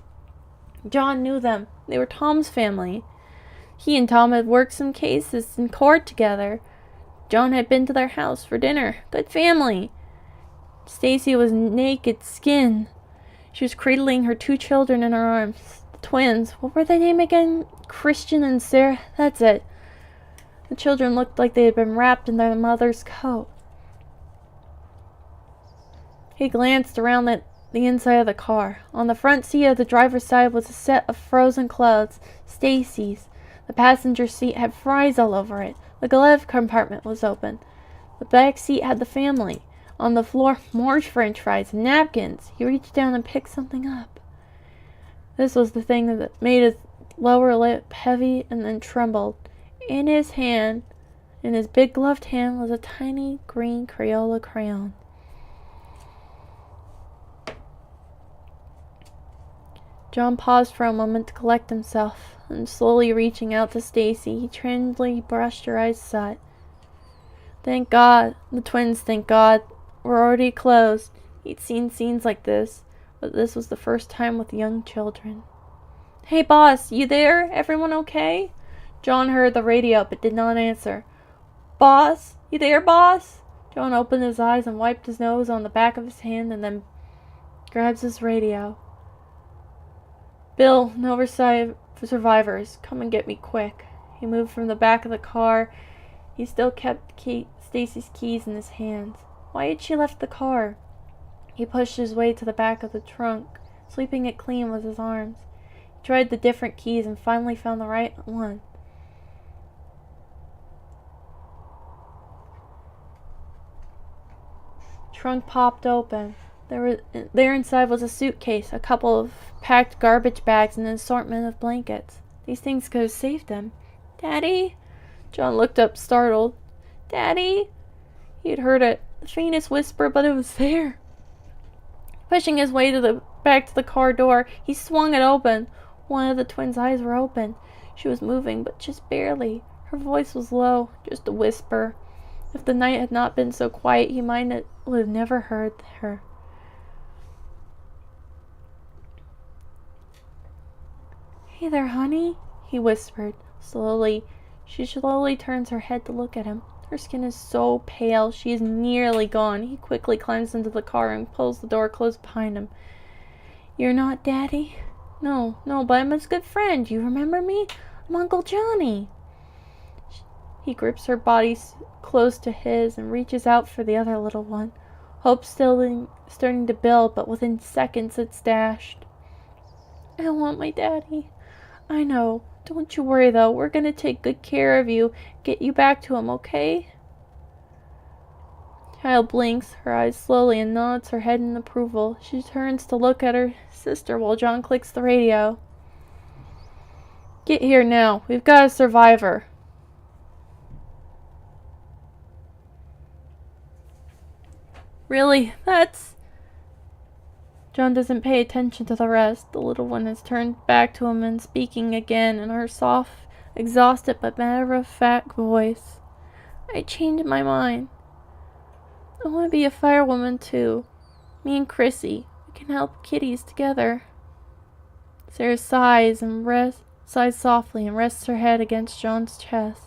John knew them. They were Tom's family. He and Tom had worked some cases in court together. John had been to their house for dinner. Good family. Stacy was naked skin. She was cradling her 2 children in her arms. The twins. What were their name again? Christian and Sarah? That's it. The children looked like they had been wrapped in their mother's coat. He glanced around the inside of the car. On the front seat of the driver's side was a set of frozen clothes, Stacy's. The passenger seat had fries all over it. The glove compartment was open. The back seat had the family. On the floor, more French fries and napkins. He reached down and picked something up. This was the thing that made his lower lip heavy and then trembled. In his big gloved hand, was a tiny green Crayola crayon. John paused for a moment to collect himself, and slowly reaching out to Stacy, he tremblingly brushed her eyes aside. Thank God, the twins, thank God, were already closed. He'd seen scenes like this, but this was the first time with young children. Hey boss, you there? Everyone okay? John heard the radio but did not answer. Boss? You there, boss? John opened his eyes and wiped his nose on the back of his hand and then grabs his radio. Bill, no survivors. Come and get me quick. He moved from the back of the car. He still kept Stacy's keys in his hands. Why had she left the car? He pushed his way to the back of the trunk, sweeping it clean with his arms. He tried the different keys and finally found the right one. Trunk popped open. There inside was a suitcase, a couple of packed garbage bags, and an assortment of blankets. These things could have saved him. Daddy? John looked up, startled. Daddy? He had heard it, the faintest whisper, but it was there. Pushing his way back to the car door, he swung it open. One of the twins' eyes were open. She was moving, but just barely. Her voice was low, just a whisper. If the night had not been so quiet, he would have never heard her. Hey there, honey, he whispered. She slowly turns her head to look at him. Her skin is so pale, she is nearly gone. He quickly climbs into the car and pulls the door closed behind him. You're not Daddy? No, but I'm his good friend. You remember me? I'm Uncle Johnny. He grips her body close to his and reaches out for the other little one. Hope still starting to build, but within seconds it's dashed. I want my daddy. I know. Don't you worry, though. We're going to take good care of you. Get you back to him, okay? Child blinks, her eyes slowly, and nods her head in approval. She turns to look at her sister while John clicks the radio. Get here now. We've got a survivor. Really? John doesn't pay attention to the rest. The little one has turned back to him and speaking again in her soft, exhausted but matter-of-fact voice. I changed my mind. I want to be a firewoman too. Me and Chrissy. We can help kitties together. Sarah sighs softly and rests her head against John's chest.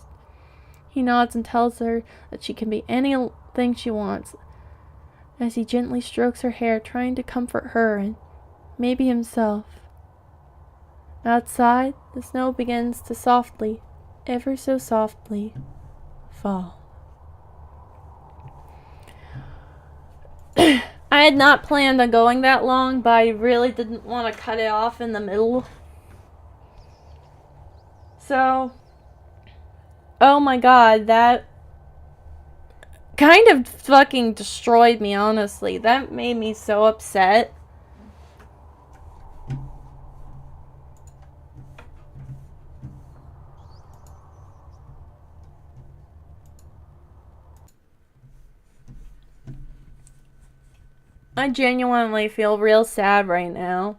He nods and tells her that she can be anything she wants, as he gently strokes her hair, trying to comfort her and maybe himself. Outside, the snow begins to softly, ever so softly, fall. I I had not planned on going that long, but I really didn't want to cut it off in the middle. So, oh my god, that kind of fucking destroyed me, honestly. That made me so upset. I genuinely feel real sad right now.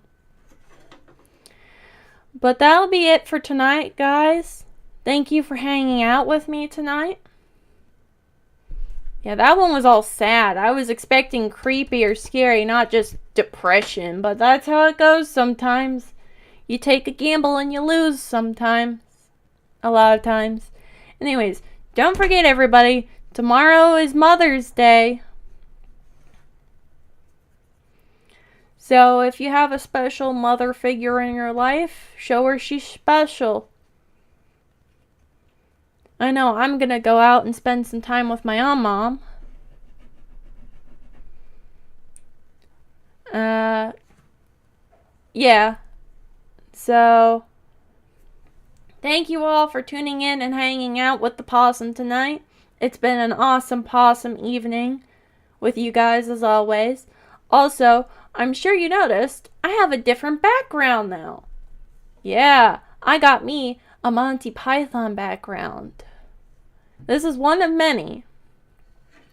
But that'll be it for tonight, guys. Thank you for hanging out with me tonight. Yeah, that one was all sad. I was expecting creepy or scary, not just depression. But that's how it goes sometimes. You take a gamble and you lose sometimes. A lot of times. Anyways, don't forget, everybody, tomorrow is Mother's Day. So if you have a special mother figure in your life, show her she's special. I know I'm gonna go out and spend some time with my own mom. Yeah. So, thank you all for tuning in and hanging out with the possum tonight. It's been an awesome possum evening with you guys as always. Also, I'm sure you noticed I have a different background now. Yeah, I got me a Monty Python background. This is one of many.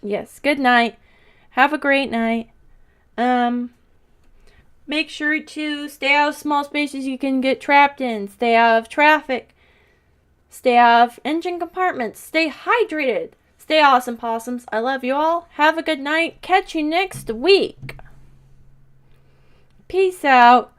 Yes, good night. Have a great night. Make sure to stay out of small spaces you can get trapped in. Stay out of traffic. Stay out of engine compartments. Stay hydrated. Stay awesome, possums. I love you all. Have a good night. Catch you next week. Peace out.